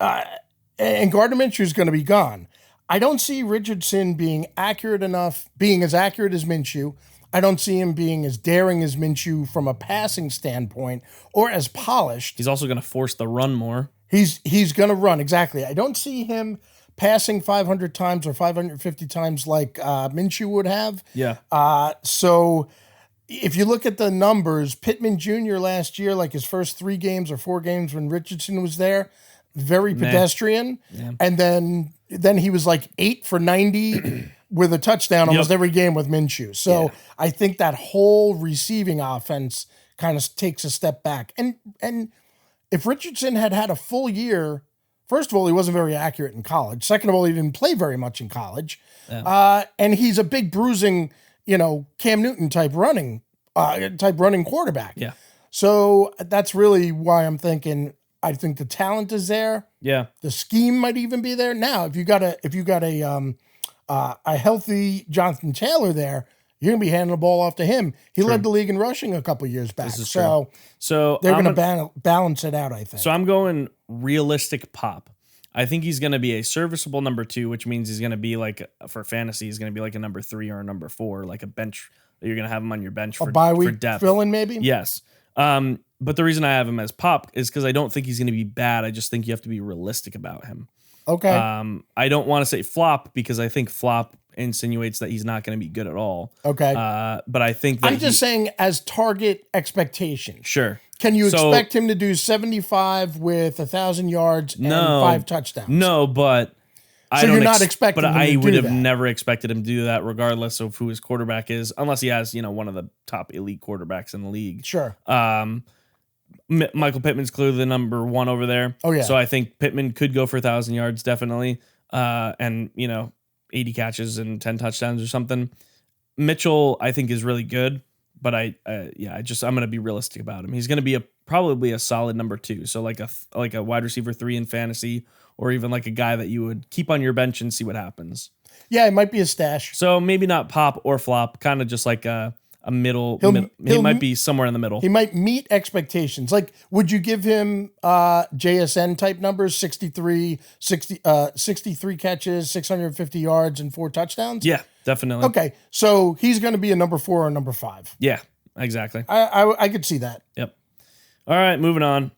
and Gardner Minshew is going to be gone, I don't see Richardson being as accurate as Minshew. I don't see him being as daring as Minshew from a passing standpoint, or as polished. He's also going to force the run more. He's going to run, exactly. I don't see him passing 500 times or 550 times like Minshew would have. Yeah. So if you look at the numbers, Pittman Jr. last year, like his first 3 games or 4 games when Richardson was there, very pedestrian. Yeah. And then he was like 8 for 90 with a touchdown almost every game with Minshew. So I think that whole receiving offense kind of takes a step back. And if Richardson had a full year, first of all, he wasn't very accurate in college. Second of all, he didn't play very much in college. Yeah. And he's a big bruising, Cam Newton type running quarterback. Yeah. So that's really why I'm thinking, I think the talent is there. Yeah. The scheme might even be there. Now, if you got a healthy Jonathan Taylor there, you're going to be handing the ball off to him. He led the league in rushing a couple years back. This is so true. So they're going to balance it out, I think. So I'm going realistic pop. I think he's going to be a serviceable number 2, which means he's going to be like, for fantasy, he's going to be like a number 3 or a number 4, like a bench. You're going to have him on your bench for bye week for depth. fill-in maybe? Yes. But the reason I have him as pop is because I don't think he's going to be bad. I just think you have to be realistic about him. Okay. I don't want to say flop because I think flop insinuates that he's not going to be good at all. Okay. But I think that I'm just saying as target expectation. Sure. Can you expect him to do 75 with 1,000 yards and 5 touchdowns? No, but so you're not expecting but him to I do would have that. never expected him to do that regardless of who his quarterback is, unless he has, one of the top elite quarterbacks in the league. Sure. Michael Pittman's clearly the number 1 over there. Oh, yeah. So I think Pittman could go for 1,000 yards, definitely. And 80 catches and 10 touchdowns or something. Mitchell, I think, is really good, but I'm going to be realistic about him. He's going to be probably a solid number 2. So like a wide receiver 3 in fantasy, or even like a guy that you would keep on your bench and see what happens. Yeah, it might be a stash. So maybe not pop or flop, kind of just like a middle. He might be somewhere in the middle. He might meet expectations. Like, would you give him JSN type numbers, 63 catches, 650 yards, and 4 touchdowns? Yeah, definitely. Okay, so he's going to be a number 4 or number 5. Yeah, exactly. I could see that. Yep. All right, moving on.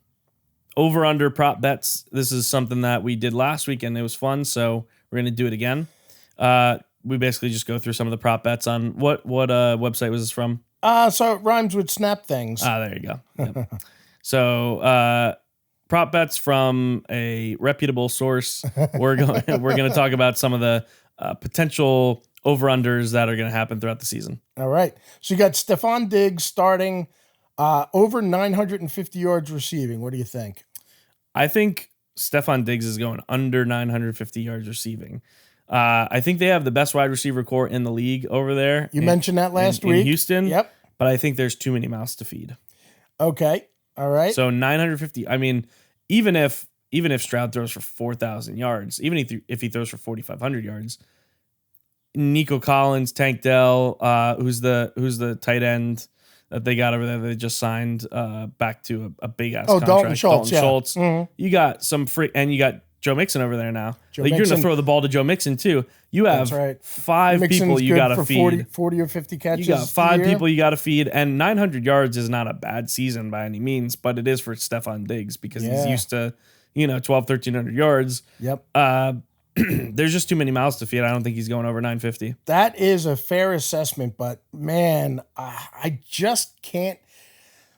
Over under prop bets. This is something that we did last week and it was fun, so we're going to do it again. We basically just go through some of the prop bets on what website was this from? So it rhymes with snap things. There you go. Yep. So prop bets from a reputable source. We're going to talk about some of the potential over-unders that are going to happen throughout the season. All right. So you got Stephon Diggs starting over 950 yards receiving. What do you think? I think Stephon Diggs is going under 950 yards receiving. I think they have the best wide receiver core in the league over there. You mentioned that last week. In Houston. Yep. But I think there's too many mouths to feed. Okay. All right. So 950. I mean, even if Stroud throws for 4,000 yards, even if he throws for 4,500 yards, Nico Collins, Tank Dell, who's the tight end that they got over there, they just signed back to a big ass contract. Dalton Schultz. Mm-hmm. You got and you got Joe Mixon over there now. You're going to throw the ball to Joe Mixon too. You have 5 people you got to feed. 40 or 50 catches. You got 5 people you got to feed, and 900 yards is not a bad season by any means, but it is for Stephon Diggs because he's used to, 1,300 yards. Yep. There's just too many mouths to feed. I don't think he's going over 950. That is a fair assessment, but man, I just can't.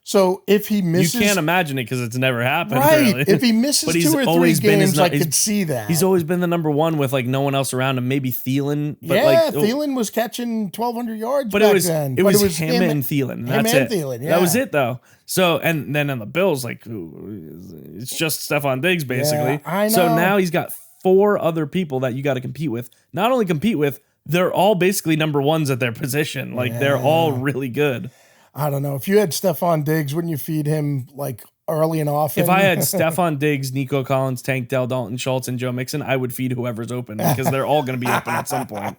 So if he misses, you can't imagine it because it's never happened. Right. Really. If he misses 2 or 3 games, I could see that. He's always been the number 1 with like no one else around him. Maybe Thielen. But Thielen was catching 1,200 yards. But back it was then. It was him and Thielen. That's it. Thielen, yeah. That was it though. So and then on the Bills, like it's just Stephon Diggs basically. Yeah, I know. So now he's got 4 other people that you got to compete with. Not only compete with, they're all basically number 1s at their position. Like they're all really good. I don't know. If you had Stephon Diggs, wouldn't you feed him like early and often? If I had Stephon Diggs, Nico Collins, Tank Dell, Dalton Schultz, and Joe Mixon, I would feed whoever's open because they're all going to be open at some point.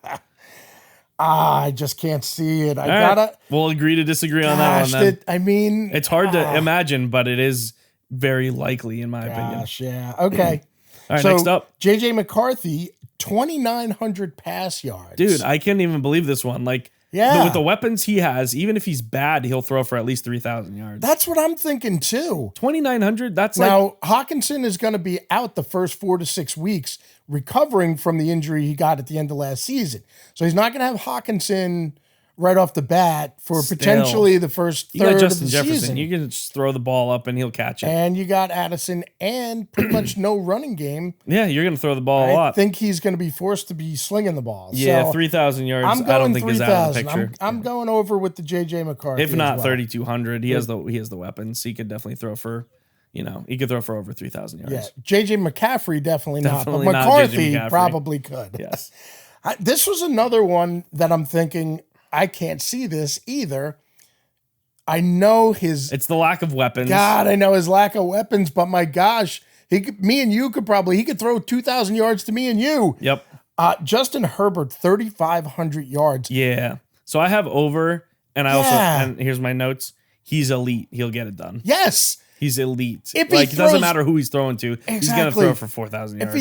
I just can't see it. Gotta. We'll agree to disagree on that one then. It's hard to imagine, but it is very likely in my opinion. Yeah. Okay. All right, next up. JJ McCarthy, 2,900 pass yards. Dude, I can't even believe this one. Like, with the weapons he has, even if he's bad, he'll throw for at least 3,000 yards. That's what I'm thinking too. 2,900. Now Hawkinson is going to be out the first 4 to 6 weeks, recovering from the injury he got at the end of last season. So he's not going to have Hawkinson right off the bat for potentially the first third you got Justin of the Jefferson. season. You can just throw the ball up and he'll catch it. And you got Addison and pretty much no running game. Yeah, you're going to throw the ball a lot. I think he's going to be forced to be slinging the ball. Yeah, so 3,000 yards. I'm going I don't think is out of the 3,000. picture. I'm going over with the JJ McCarthy. If not 3,200, he has the weapons. He could definitely throw for, he could throw for over 3,000 yards. Yeah, JJ McCaffrey definitely not, but not McCarthy JJ McCaffrey. probably could. Yes. This was another one that I'm thinking I can't see this either. I know it's the lack of weapons. God, I know his lack of weapons, but my gosh, he could throw 2,000 yards to me and you. Yep. Justin Herbert, 3,500 yards. Yeah. So I have over, and I also, Yeah. and here's my notes. He's elite. He'll get it done. Yes. He's elite. If he Like, it doesn't throws- matter who he's throwing to. He's going to Exactly. throw for 4,000 yards.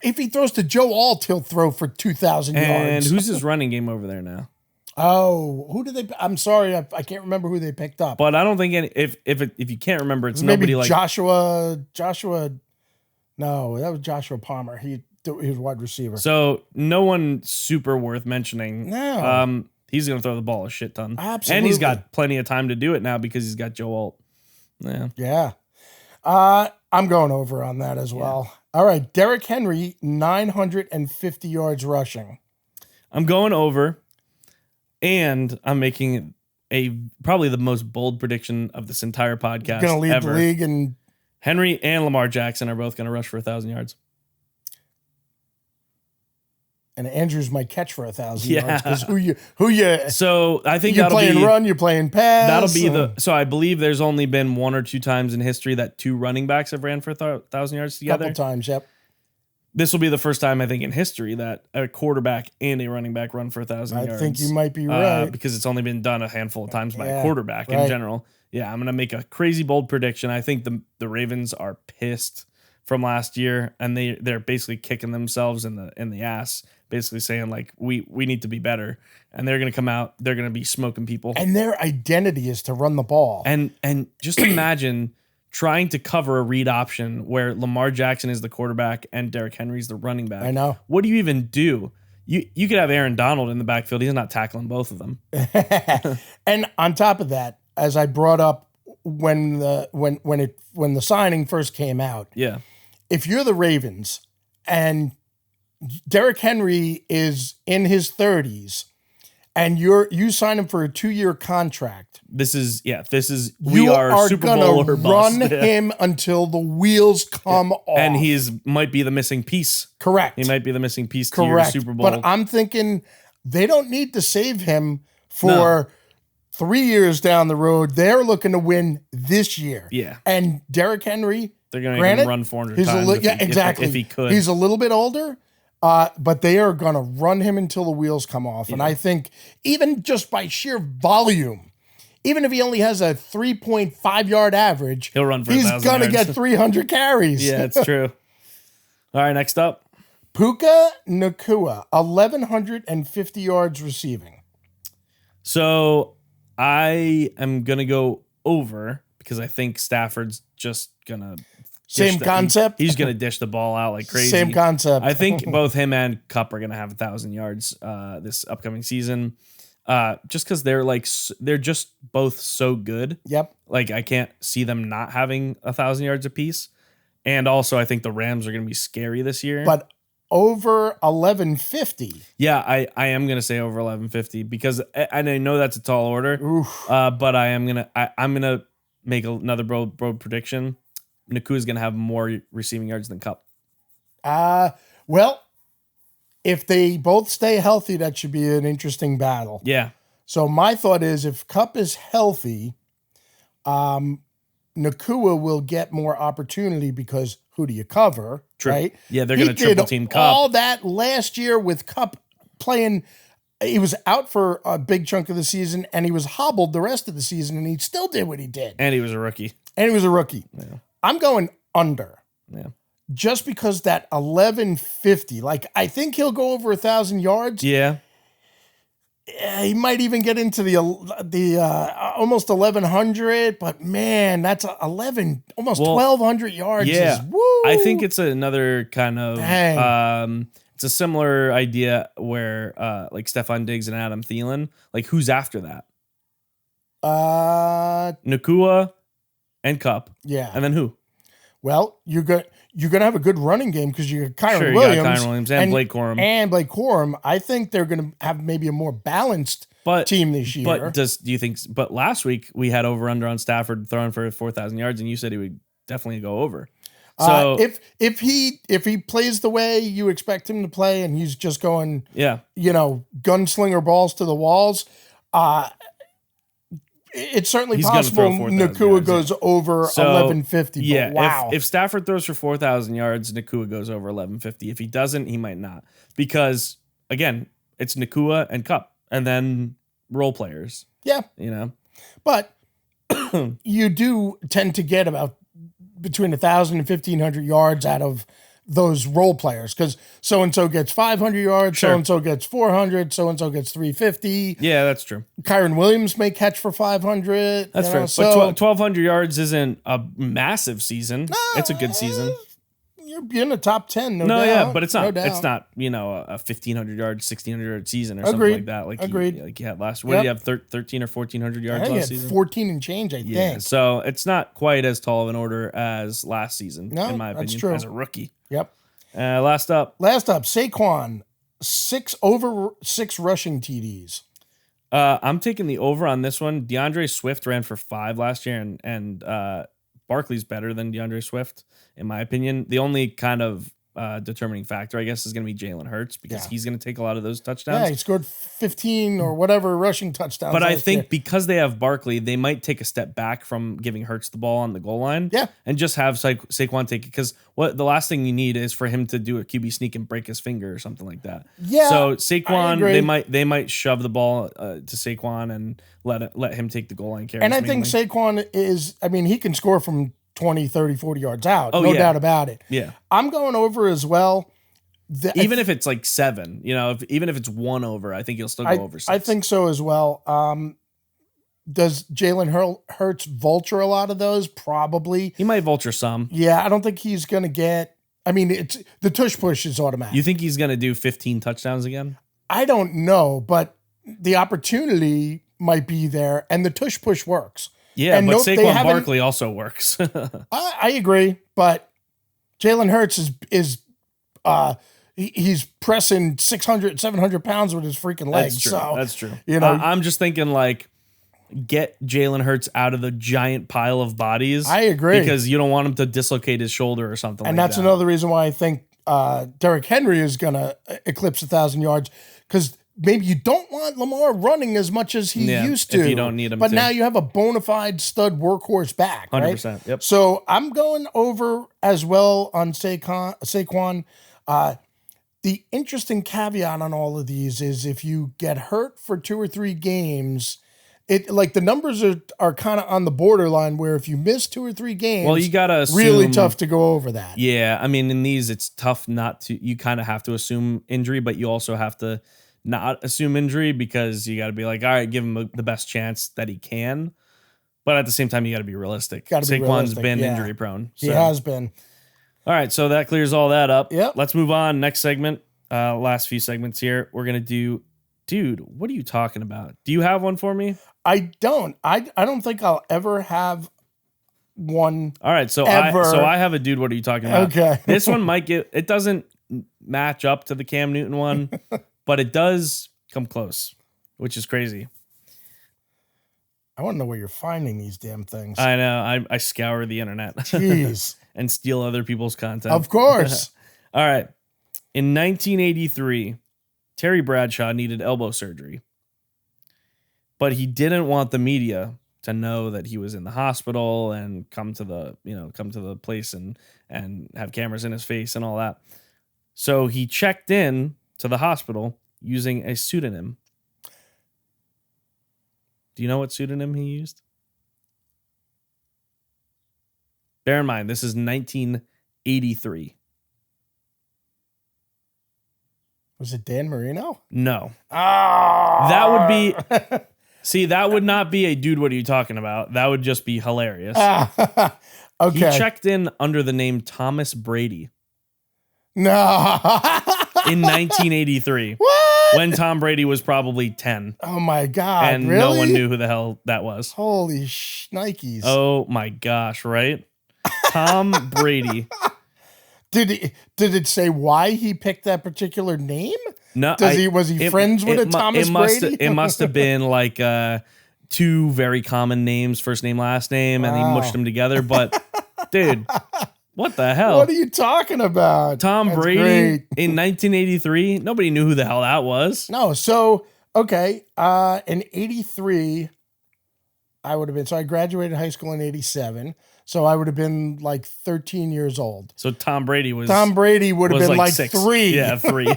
If he throws to Joe Alt, he'll throw for 2,000 and yards. who's his running game over there now? Oh, who did they? I'm sorry, I can't remember who they picked up. But I don't think if you can't remember, it's Maybe nobody like Joshua. No, that was Joshua Palmer. He was wide receiver. So no one super worth mentioning. No. He's going to throw the ball a shit ton. Absolutely. And he's got plenty of time to do it now because he's got Joe Alt. Yeah. Yeah. I'm going over on that as well. All right. Derrick Henry, 950 yards rushing. I'm going over, and I'm making probably the most bold prediction of this entire podcast. Going to lead ever. the league, and Henry and Lamar Jackson are both going to rush for 1,000 yards. Andrews might catch for 1,000 Yeah. yards. Because who you So I think you're that'll playing be run, you're playing pass. that'll be so I believe there's only been 1 or 2 times in history that 2 running backs have ran for 1,000 yards together. couple times. Yep. This will be the first time I think in history that a quarterback and a running back run for 1,000 yards. I think you might be right. Because it's only been done a handful of times by Yeah, a quarterback in right. general. Yeah, I'm going to make a crazy bold prediction. I think the Ravens are pissed from last year, and they're basically kicking themselves in the ass, basically saying like we need to be better, and they're going to come out, they're going to be smoking people, And their identity is to run the ball. and just imagine trying to cover a read option where Lamar Jackson is the quarterback and Derrick Henry's the running back. I know. What do you even do? You could have Aaron Donald in the backfield. He's not tackling both of them. And on top of that, as I brought up when the signing first came out, Yeah. if you're the Ravens and Derrick Henry is in his 30s and you sign him for a 2-year contract, This is you we are Super Bowl gonna or bust. run him until the wheels come off. And might be the missing piece. correct. He might be the missing piece to correct. your Super Bowl. But I'm thinking they don't need to save him for 3 years down the road. They're looking to win this year. Yeah. And Derrick Henry, They're going to granted, run 400 he's times exactly. if he could. He's a little bit older, but they are going to run him until the wheels come off. And I think even just by sheer volume, even if he only has a 3.5 yard average, He'll run for he's 1,000 going to yards. get 300 carries. Yeah, it's true. All right, next up. Puka Nacua, 1,150 yards receiving. So I am going to go over because I think Stafford's just going to Same concept? He's going to dish the ball out like crazy. Same concept. I think both him and Cup are going to have 1,000 yards this upcoming season. Just because they're just both so good. Yep. Like I can't see them not having 1,000 yards apiece. And also I think the Rams are going to be scary this year. But over 1150. Yeah, I am gonna say over 1150 because and I know that's a tall order. But I'm gonna make another broad prediction. Nakua's gonna have more receiving yards than Cup. Well, if they both stay healthy, that should be an interesting battle. Yeah, So my thought is if Cup is healthy, Nacua will get more opportunity because who do you cover? True. Right? Yeah, they're gonna triple team Cup. All that last year with Cup playing. He was out for a big chunk of the season, and he was hobbled the rest of the season, and he still did what he did. and he was a rookie. And he was a rookie. Yeah. I'm going under. Yeah, Just because that 1150, like I think he'll go over 1,000 yards. yeah. He might even get into the almost 1,100, but man, that's 1,200 yards. Yeah, is, woo. I think it's another kind of Dang. it's a similar idea where like Stephon Diggs and Adam Thielen. Like who's after that? Nakua and Cup, Yeah. and then who? Well, you're gonna have a good running game because you got Kyron Sure, you got Williams, Kyron Williams and Blake Corum. and Blake Corum. I think they're gonna have maybe a more balanced team this year. But do you think? But last week we had over under on Stafford throwing for 4,000 yards, and you said he would definitely go over. So if he plays the way you expect him to play, and he's just going, yeah, gunslinger balls to the walls, it's certainly He's gonna possible throw 4,000 Nacua yards, goes over 1150. Yeah, but wow. if Stafford throws for 4,000 yards, Nakua goes over 1150. If he doesn't, he might not, because again, it's Nakua and Cup, and then role players, Yeah. you know? But you do tend to get about between 1,000 and 1,500 yards out of those role players because so-and-so gets 500 yards, Sure. so-and-so gets 400, so-and-so gets 350. Yeah, that's true. Kyron Williams may catch for 500. That's fair. So But 1,200 yards isn't a massive season. It's a good season. you're in the top 10, no No, doubt. yeah, but it's No not. doubt. It's not. You know, a 1,500 yard, 1,600 yard season or something Agreed. like that. Like Agreed. like you had last. What did you have? 13 or 1,400 yards I think he last had season. 14 and change, I Yeah, think. so it's not quite as tall of an order as last season, No, in my that's opinion, true. as a rookie. Yep. Last up, Last up, Saquon, 6 rushing TDs. I'm taking the over on this one. DeAndre Swift ran for 5 last year, and Barkley's better than DeAndre Swift, in my opinion. The only kind of determining factor, I guess, is going to be Jalen Hurts because Yeah. he's going to take a lot of those Yeah, touchdowns. he scored 15 or whatever rushing touchdowns. But I last think year. because they have Barkley, they might take a step back from giving Hurts the ball on the goal line. Yeah. And just have Saquon take it. Because what the last thing you need is for him to do a QB sneak and break his finger or something like that. Yeah, So I Saquon, agree. they might shove the ball to Saquon and let him take the goal line carries. And I think mainly. Saquon is, I mean, he can score from 20, 30, 40 yards out. Oh, no yeah. doubt about it. Yeah. I'm going over as well. Even if it's like 7, you know, even if it's 1 over, I think you'll still go over 6. I think so as well. Does Jalen Hurts vulture a lot of those? Probably. He might vulture some. Yeah, I don't think he's going to get. I mean, it's the tush push is automatic. You think he's going to do 15 touchdowns again? I don't know, but the opportunity might be there, and the tush push works. Yeah, And but nope, they Saquon haven't- Barkley also works. I agree, but Jalen Hurts is he's pressing 600, 700 pounds with his freaking legs. That's true. So That's true. you know- I'm just thinking like get Jalen Hurts out of the giant pile of bodies. I agree. because you don't want him to dislocate his shoulder or something. and like that's that. another reason why I think Derrick Henry is going to eclipse 1,000 yards because maybe you don't want Lamar running as much as he Yeah, used to. if you don't need him but to. now you have a bona fide stud workhorse back, right? 100%. Yep. So I'm going over as well on Saquon. The interesting caveat on all of these is if you get hurt for 2 or 3 games, it like the numbers are kind of on the borderline where if you miss 2 or 3 games, Well, you gotta assume, really tough to go over that. Yeah, I mean, in these, it's tough not to. You kind of have to assume injury, but you also have to not assume injury because you got to be like, all right, give him the best chance that he can. But at the same time, you got to be realistic. Gotta be Saquon's realistic, been yeah. injury prone. He has been. All right, so that clears all that up. Yep. Let's move on. Next segment, last few segments here. We're gonna do, dude. What are you talking about? Do you have one for me? I don't. I don't think I'll ever have one. All right, so Ever. I have a dude. What are you talking about? Okay. This one might get. It doesn't match up to the Cam Newton one, but it does come close, which is crazy. I want to know where you're finding these damn things. I know. I scour the internet Jeez. and steal other people's content. Of course. All right. In 1983, Terry Bradshaw needed elbow surgery, but he didn't want the media to know that he was in the hospital and come to the place and have cameras in his face and all that. So he checked in to the hospital using a pseudonym. Do you know what pseudonym he used? Bear in mind, this is 1983. Was it Dan Marino? No. Ah. That would be... See, that would not be a dude, what are you talking about? That would just be hilarious. Okay. He checked in under the name Thomas Brady No. in 1983 What? when Tom Brady was probably 10 Oh my God. and really? no one knew who the hell that was. Holy shnikes. Oh my gosh, right? Tom Brady. Did it say why he picked that particular name? No, Was he friends with a Thomas Brady? It must have been like 2 very common names, first name, last name, and he mushed them together. But dude, what the hell? What are you talking about? Tom That's Brady great. in 1983? Nobody knew who the hell that was. No, so okay. In 83, I would have been. So I graduated high school in 87. So I would have been like 13 years old. So Tom Brady was Tom Brady would have been like 6. 3. Yeah, 3.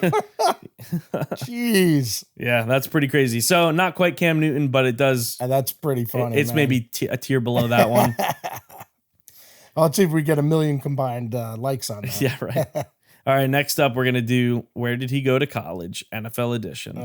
Jeez. Yeah, that's pretty crazy. So not quite Cam Newton, but it does. That's pretty funny. It's man. maybe a tier below that one. Let's see if we get 1 million combined likes on that. Yeah, right. All right, next up, we're going to do Where Did He Go to College? NFL edition.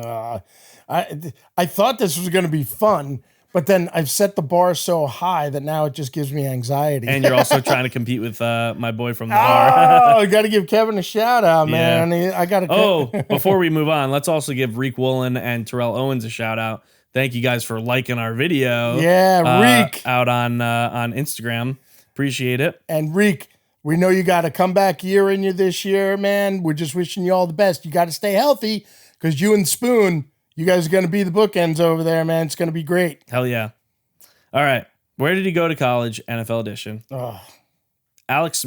I thought this was going to be fun, but then I've set the bar so high that now it just gives me anxiety. And you're also trying to compete with my boy from the oh, bar. I got to give Kevin a shout out, man. I got to. Oh, before we move on, let's also give Reek Woolen and Terrell Owens a shout out. Thank you guys for liking our video. Yeah, Reek. Out on Instagram. Appreciate it. And Reek, we know you got a comeback year in you this year, man. We're just wishing you all the best. You got to stay healthy because you and Spoon, you guys are going to be the bookends over there, man. It's going to be great. Hell yeah. All right. Where did he go to college? NFL edition. Oh. Alex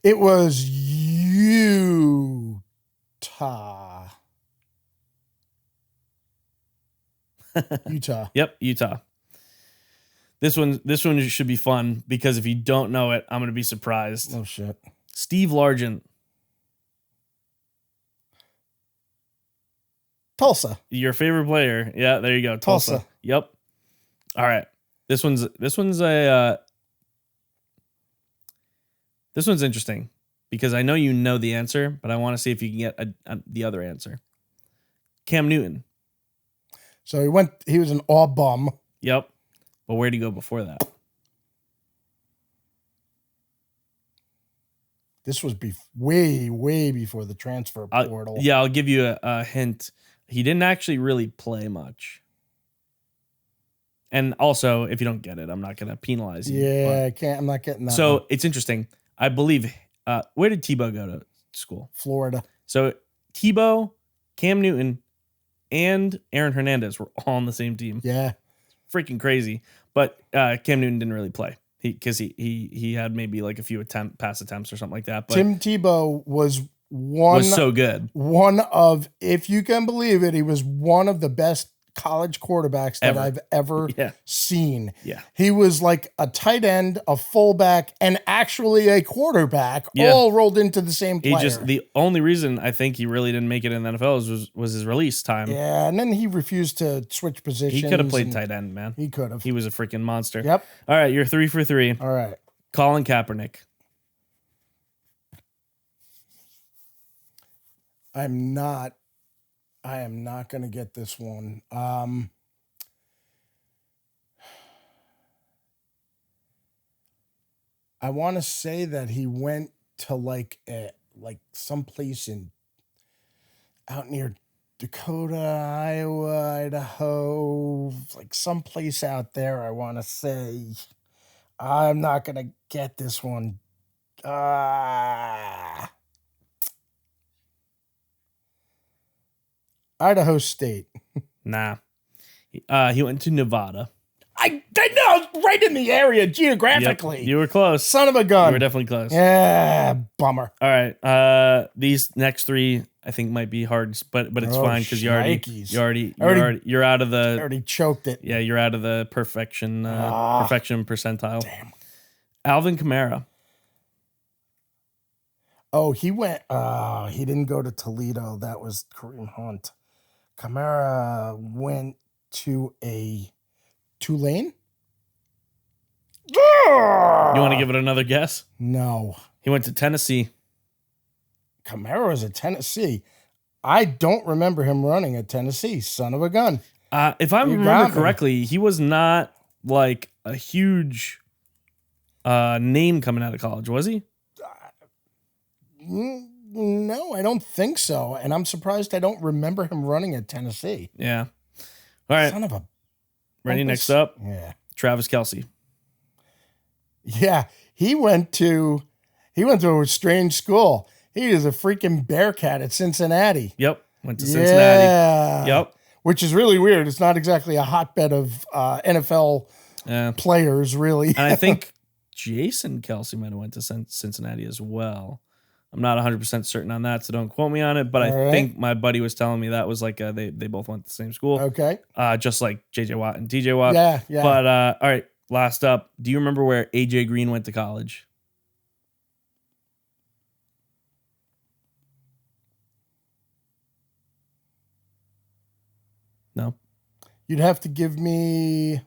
It was Utah. Utah. Yep, Utah. This one should be fun because if you don't know it, I'm going to be surprised. Oh, shit. Steve Largent. Tulsa. Your favorite player. Yeah, there you go. Tulsa. Yep. All right. This one's interesting because I know you know the answer, but I want to see if you can get the other answer. Cam Newton. So he was an all bum. Yep. But where'd he go before that? This was way before the transfer portal. I'll give you a hint. He didn't actually really play much. And also, if you don't get it, I'm not going to penalize you. Yeah, I can't. I'm not getting that. So one. it's interesting. I believe. Where did Tebow go to school? Florida. So Tebow, Cam Newton, and Aaron Hernandez were all on the same team. Yeah. Freaking crazy. But Cam Newton didn't really play because he had maybe like a few pass attempts or something like that. But Tim Tebow was so good. One of, if you can believe it, he was one of the best college quarterbacks that I've ever seen. Yeah. He was like a tight end, a fullback, and actually a quarterback, all rolled into the same player. The only reason I think he really didn't make it in the NFL was his release time. Yeah, and then he refused to switch positions. He could have played tight end, man. He could have. He was a freaking monster. Yep. All right, you're 3 for 3. All right. Colin Kaepernick. I am not going to get this one. I want to say that he went to like someplace out near Dakota, Iowa, Idaho, like someplace out there. I want to say. I'm not going to get this one. Idaho State. Nah. He went to Nevada. I know, right in the area geographically. Yep, you were close. Son of a gun. You were definitely close. Yeah, bummer. All right. These next 3 I think might be hard, but it's fine because you're out of the already choked it. Yeah, you're out of the perfection percentile. Damn. Alvin Kamara. Oh, he went. He didn't go to Toledo. That was Kareem Hunt. Kamara went to a Tulane. You want to give it another guess? No. He went to Tennessee. Kamara was at Tennessee. I don't remember him running at Tennessee. Son of a gun. If I remember correctly, he was not like a huge name coming out of college, was he? No, I don't think so. And I'm surprised I don't remember him running at Tennessee. Yeah. All right. Son of a. Ready? Next up? Yeah. Travis Kelce. Yeah. He went to a strange school. He is a freaking Bearcat at Cincinnati. Yep. Went to Cincinnati. Yeah. Yep. Which is really weird. It's not exactly a hotbed of NFL players, really. And I think Jason Kelce might have went to Cincinnati as well. I'm not 100% certain on that, so don't quote me on it. But I think my buddy was telling me that was like they both went to the same school. Okay. Just like J.J. Watt and T.J. Watt. Yeah, yeah. But all right, last up. Do you remember where A.J. Green went to college? No. You'd have to give me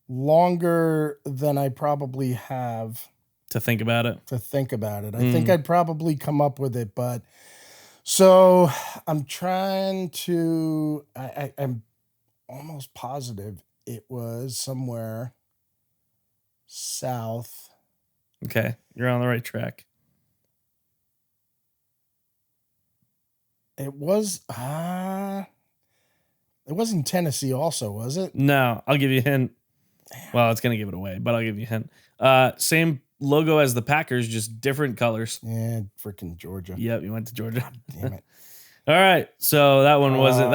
longer than I probably have To think about it. to think about it. I think I'd probably come up with it, but so I'm trying to, I'm almost positive it was somewhere south. Okay. You're on the right track. It was, it wasn't Tennessee also, was it? No, I'll give you a hint. Well, it's going to give it away, but I'll give you a hint. Same logo as the Packers, just different colors. Yeah, freaking Georgia. Yep, you went to Georgia. Damn it. All right, so that one wasn't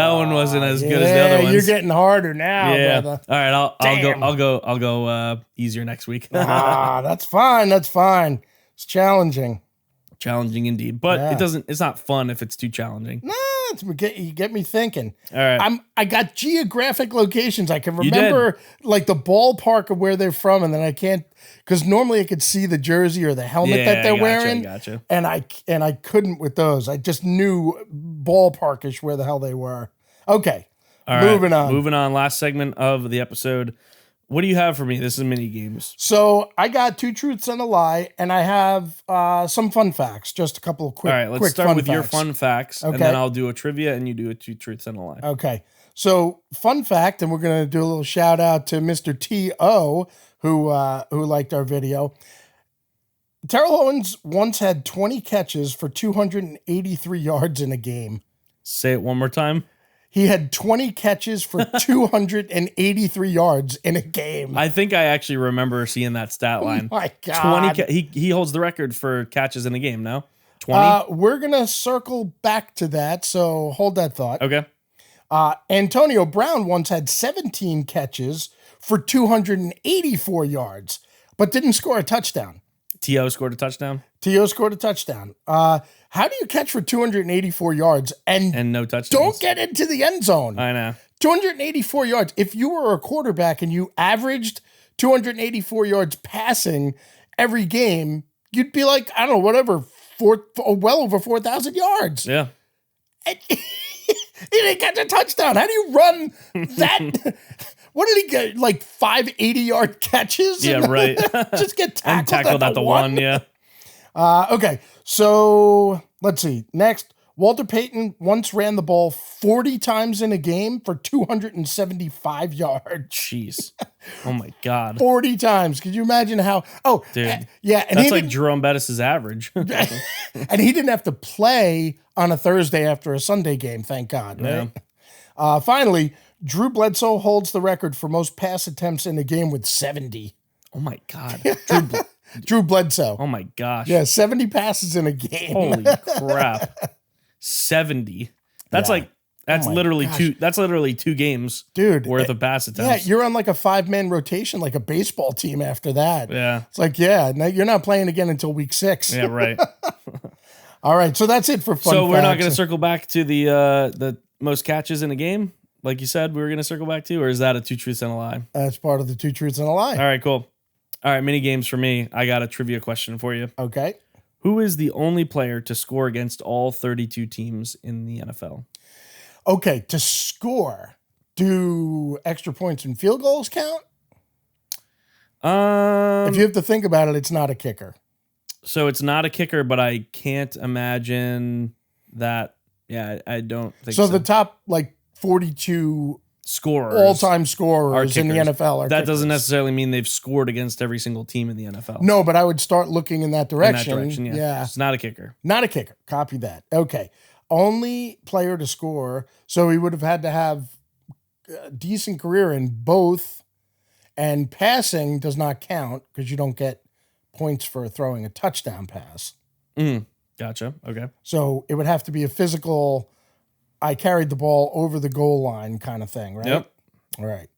as good as the other ones. You're getting harder now, yeah. brother. All right, Damn. I'll go easier next week. That's fine. That's fine. It's challenging. Challenging indeed, but Yeah. it's not fun if it's too challenging. Nah, you get me thinking. All right. I got geographic locations. I can You did. remember like the ballpark of where they're from, and then I can't, because normally I could see the jersey or the helmet that they're wearing. Gotcha. And I couldn't with those. I just knew ballparkish where the hell they were. Okay. All right, Moving on. Moving on. Last segment of the episode. What do you have for me? This is mini games. So I got 2 truths and a lie, and I have some fun facts. Just a couple of quick. All right, let's quick start fun with your facts. fun facts, and Okay. then I'll do a trivia, and you do a 2 truths and a lie. Okay. So fun fact, and we're gonna do a little shout out to Mr. T.O. who liked our video. Terrell Owens once had 20 catches for 283 yards in a game. Say it one more time. He had 20 catches for 283 yards in a game. I think I actually remember seeing that stat line. Oh my God. 20. He holds the record for catches in a game. No, 20. We're gonna circle back to that, so hold that thought. Okay. Antonio Brown once had 17 catches for 284 yards, but didn't score a touchdown. T.O. scored a touchdown T.O. scored a touchdown. How do you catch for 284 yards and and no touchdowns. don't get into the end zone? I know. 284 yards. If you were a quarterback and you averaged 284 yards passing every game, you'd be like, I don't know, whatever, well over 4,000 yards. Yeah. He didn't get the touchdown. How do you run that? What did he get? Like 5 80-yard catches? Yeah, right. Just get And tackled, at the one. Yeah. Okay, so let's see. Next, Walter Payton once ran the ball 40 times in a game for 275 yards. Jeez. Oh my God. 40 times. Could you imagine how? Oh, Dude. yeah. And That's he like didn't- Jerome Bettis' average. and he didn't have to play on a Thursday after a Sunday game, thank God, right? Finally, Drew Bledsoe holds the record for most pass attempts in a game with 70. Oh my God. Drew Bledsoe. Oh my gosh. Yeah, 70 passes in a game. Holy crap. 70. That's Yeah. like that's Oh my literally gosh. that's literally 2 games Dude, worth of pass Yeah, attempts. you're on like a 5-man rotation, like a baseball team after that. Yeah. It's like, no, you're not playing again until week 6. Yeah, right. All right, so that's it for fun So we're not facts. going to circle back to the most catches in a game, like you said we were going to circle back to, or is that a 2 truths and a lie? That's part of the 2 truths and a lie. All right, cool. All right, mini games for me. I got a trivia question for you. Okay. Who is the only player to score against all 32 teams in the NFL? Okay, to score, do extra points and field goals count? If you have to think about it, it's not a kicker. So it's not a kicker, but I can't imagine that. Yeah, I don't think so. So the top like 42 Scorers, all-time scorers are in the kickers. NFL are That kickers. doesn't necessarily mean they've scored against every single team in the NFL. No, but I would start looking in that In direction. that direction, yeah. It's not a kicker. Not a kicker. Copy that. Okay. Only player to score. So he would have had to have a decent career in both. And passing does not count because you don't get points for throwing a touchdown pass. Gotcha. Okay. So it would have to be a physical, I carried the ball over the goal line kind of thing, right? Yep. All right.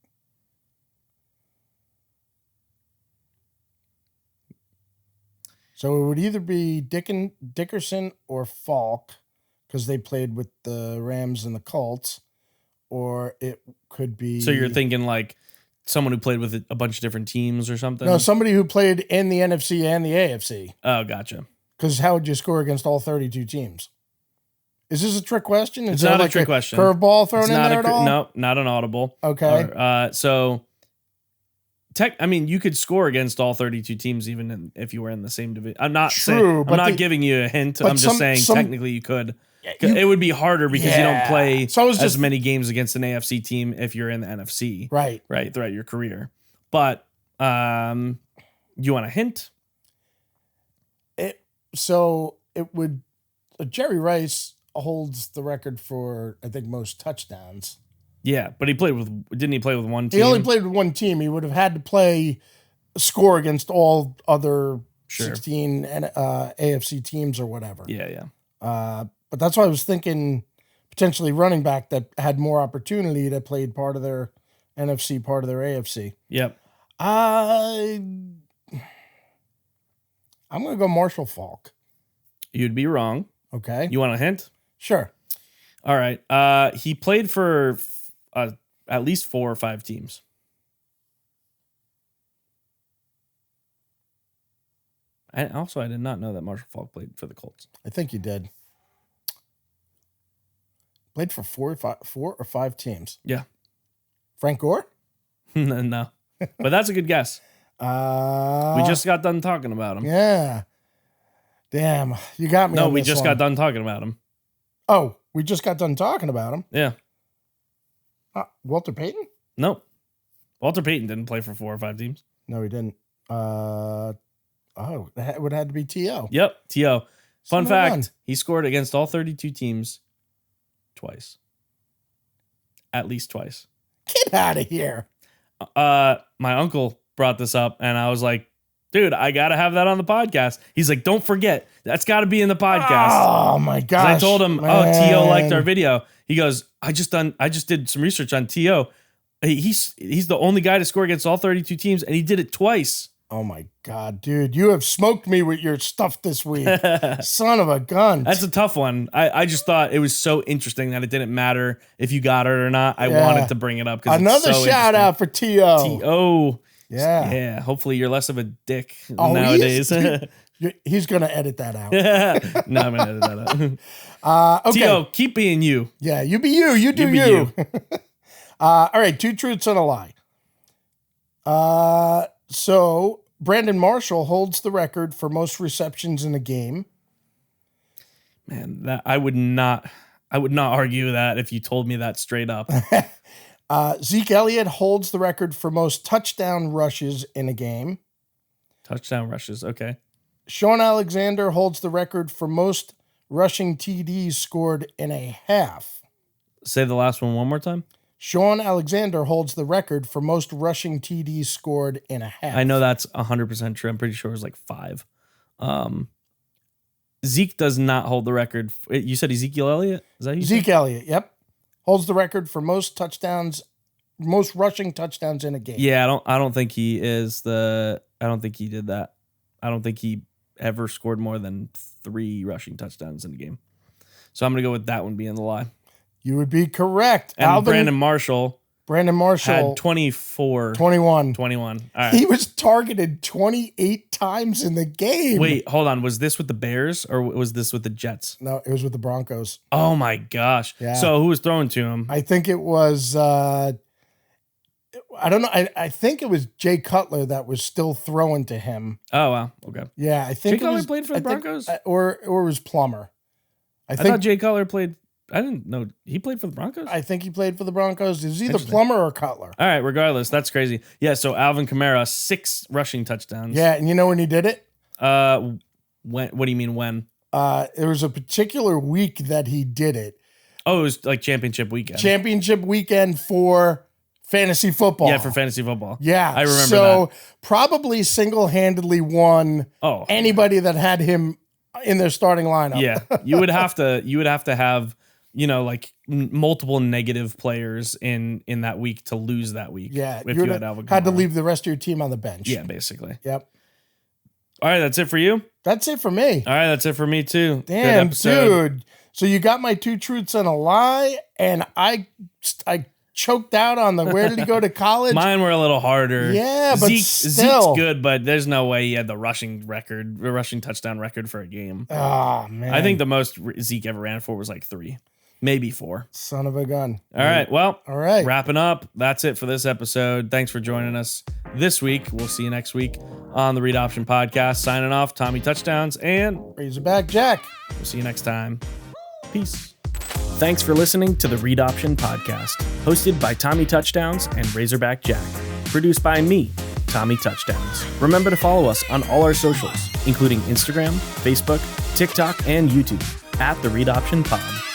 So it would either be Dickerson or Falk because they played with the Rams and the Colts, or it could be. So you're thinking like someone who played with a bunch of different teams or something? No, somebody who played in the NFC and the AFC. Oh, gotcha. Because how would you score against all 32 teams? Is this a trick question? Is It's there not a like trick question. Curveball thrown It's in not there at all? No, not an audible. Okay. I mean, you could score against all 32 teams even if you were in the same division. I'm not True, saying, but I'm not giving you a hint. I'm just saying technically you could. It would be harder because you don't play as many games against an AFC team if you're in the NFC. Right. Right, throughout your career. But you want a hint? Jerry Rice holds the record for, I think, most touchdowns. Yeah, but didn't he play with one team? He only played with one team. He would have had to score against all other 16 AFC teams or whatever. Yeah. But that's why I was thinking potentially running back that had more opportunity that played part of their NFC, part of their AFC. Yep. I'm going to go Marshall Faulk. You'd be wrong. Okay. You want a hint? Sure. All right. He played for at least 4 or 5 teams. I did not know that Marshall Faulk played for the Colts. I think he did. Played for 4 or 5 teams. Yeah. Frank Gore? No. But that's a good guess. We just got done talking about him. Yeah. Damn. You got me. No, we just got done talking about him. Oh, we just got done talking about him. Yeah. Walter Payton? Nope. Walter Payton didn't play for 4 or 5 teams. No, he didn't. It would have had to be T.O. Yep, T.O. Fun fact, gun. he scored against all 32 teams twice. At least twice. Get out of here. My uncle brought this up, and I was like, dude, I got to have that on the podcast. He's like, don't forget. That's got to be in the podcast. Oh, my gosh. I told him, T.O. liked our video. He goes, I just did some research on T.O. He's the only guy to score against all 32 teams, and he did it twice. Oh, my God, dude. You have smoked me with your stuff this week. Son of a gun. That's a tough one. I just thought it was so interesting that it didn't matter if you got it or not. I wanted to bring it up. Another it's so shout out for T.O. T.O. Yeah. Yeah. Hopefully you're less of a dick nowadays. He's going to edit that out. No, I'm going to edit that out. Okay. T.O., keep being you. Yeah, you be you. You do be you. All right, 2 truths and a lie. So Brandon Marshall holds the record for most receptions in a game. Man, that I would not argue that if you told me that straight up. Zeke Elliott holds the record for most touchdown rushes in a game. Touchdown rushes, okay. Sean Alexander holds the record for most rushing TDs scored in a half. Say the last one more time. Sean Alexander holds the record for most rushing TDs scored in a half. I know that's 100% true. I'm pretty sure it was like 5. Zeke does not hold the record. You said Ezekiel Elliott? Is that who you Zeke said? Elliott, yep. Holds the record for most rushing touchdowns in a game. Yeah, I don't think he is I don't think he did that. I don't think he ever scored more than 3 rushing touchdowns in a game. So I'm going to go with that one being the lie. You would be correct. And Brandon Marshall had 21. 21. All right. He was targeted 28 times in the game. Wait, hold on. Was this with the Bears or was this with the Jets? No, it was with the Broncos. Oh my gosh. Yeah. So who was throwing to him? I think it was, I don't know. I think it was Jay Cutler that was still throwing to him. Oh, wow. Okay. Yeah, I think Jay Cutler played for the Broncos? Or it was Plummer. I thought Jay Cutler played. I didn't know he played for the Broncos. I think he played for the Broncos. It was either Plummer or Cutler. All right, regardless, that's crazy. Yeah, so Alvin Kamara, 6 rushing touchdowns. Yeah, and you know when he did it? When? What do you mean when? There was a particular week that he did it. Oh, it was like championship weekend. Championship weekend for fantasy football. Yeah, for fantasy football. Yeah, I remember so that. Probably single-handedly won anybody that had him in their starting lineup. Yeah, you would have to have like multiple negative players in that week to lose that week. Yeah, if you had Alvin Kamara. had to leave the rest of your team on the bench. Yeah, basically. Yep. All right, that's it for you. That's it for me. All right, that's it for me too. Damn, dude. So you got my 2 truths and a lie, and I choked out on the where did he go to college? Mine were a little harder. Yeah, but still. Zeke's good, but there's no way he had the rushing touchdown record for a game. Oh, man. I think the most Zeke ever ran for was like 3, maybe 4. Son of a gun. All right. Well, all right. Wrapping up. That's it for this episode. Thanks for joining us this week. We'll see you next week on the Read Option Podcast. Signing off, Tommy Touchdowns, and Razorback Jack. We'll see you next time. Peace. Thanks for listening to the Read Option Podcast, hosted by Tommy Touchdowns and Razorback Jack. Produced by me, Tommy Touchdowns. Remember to follow us on all our socials, including Instagram, Facebook, TikTok, and YouTube, at the Read Option Pod.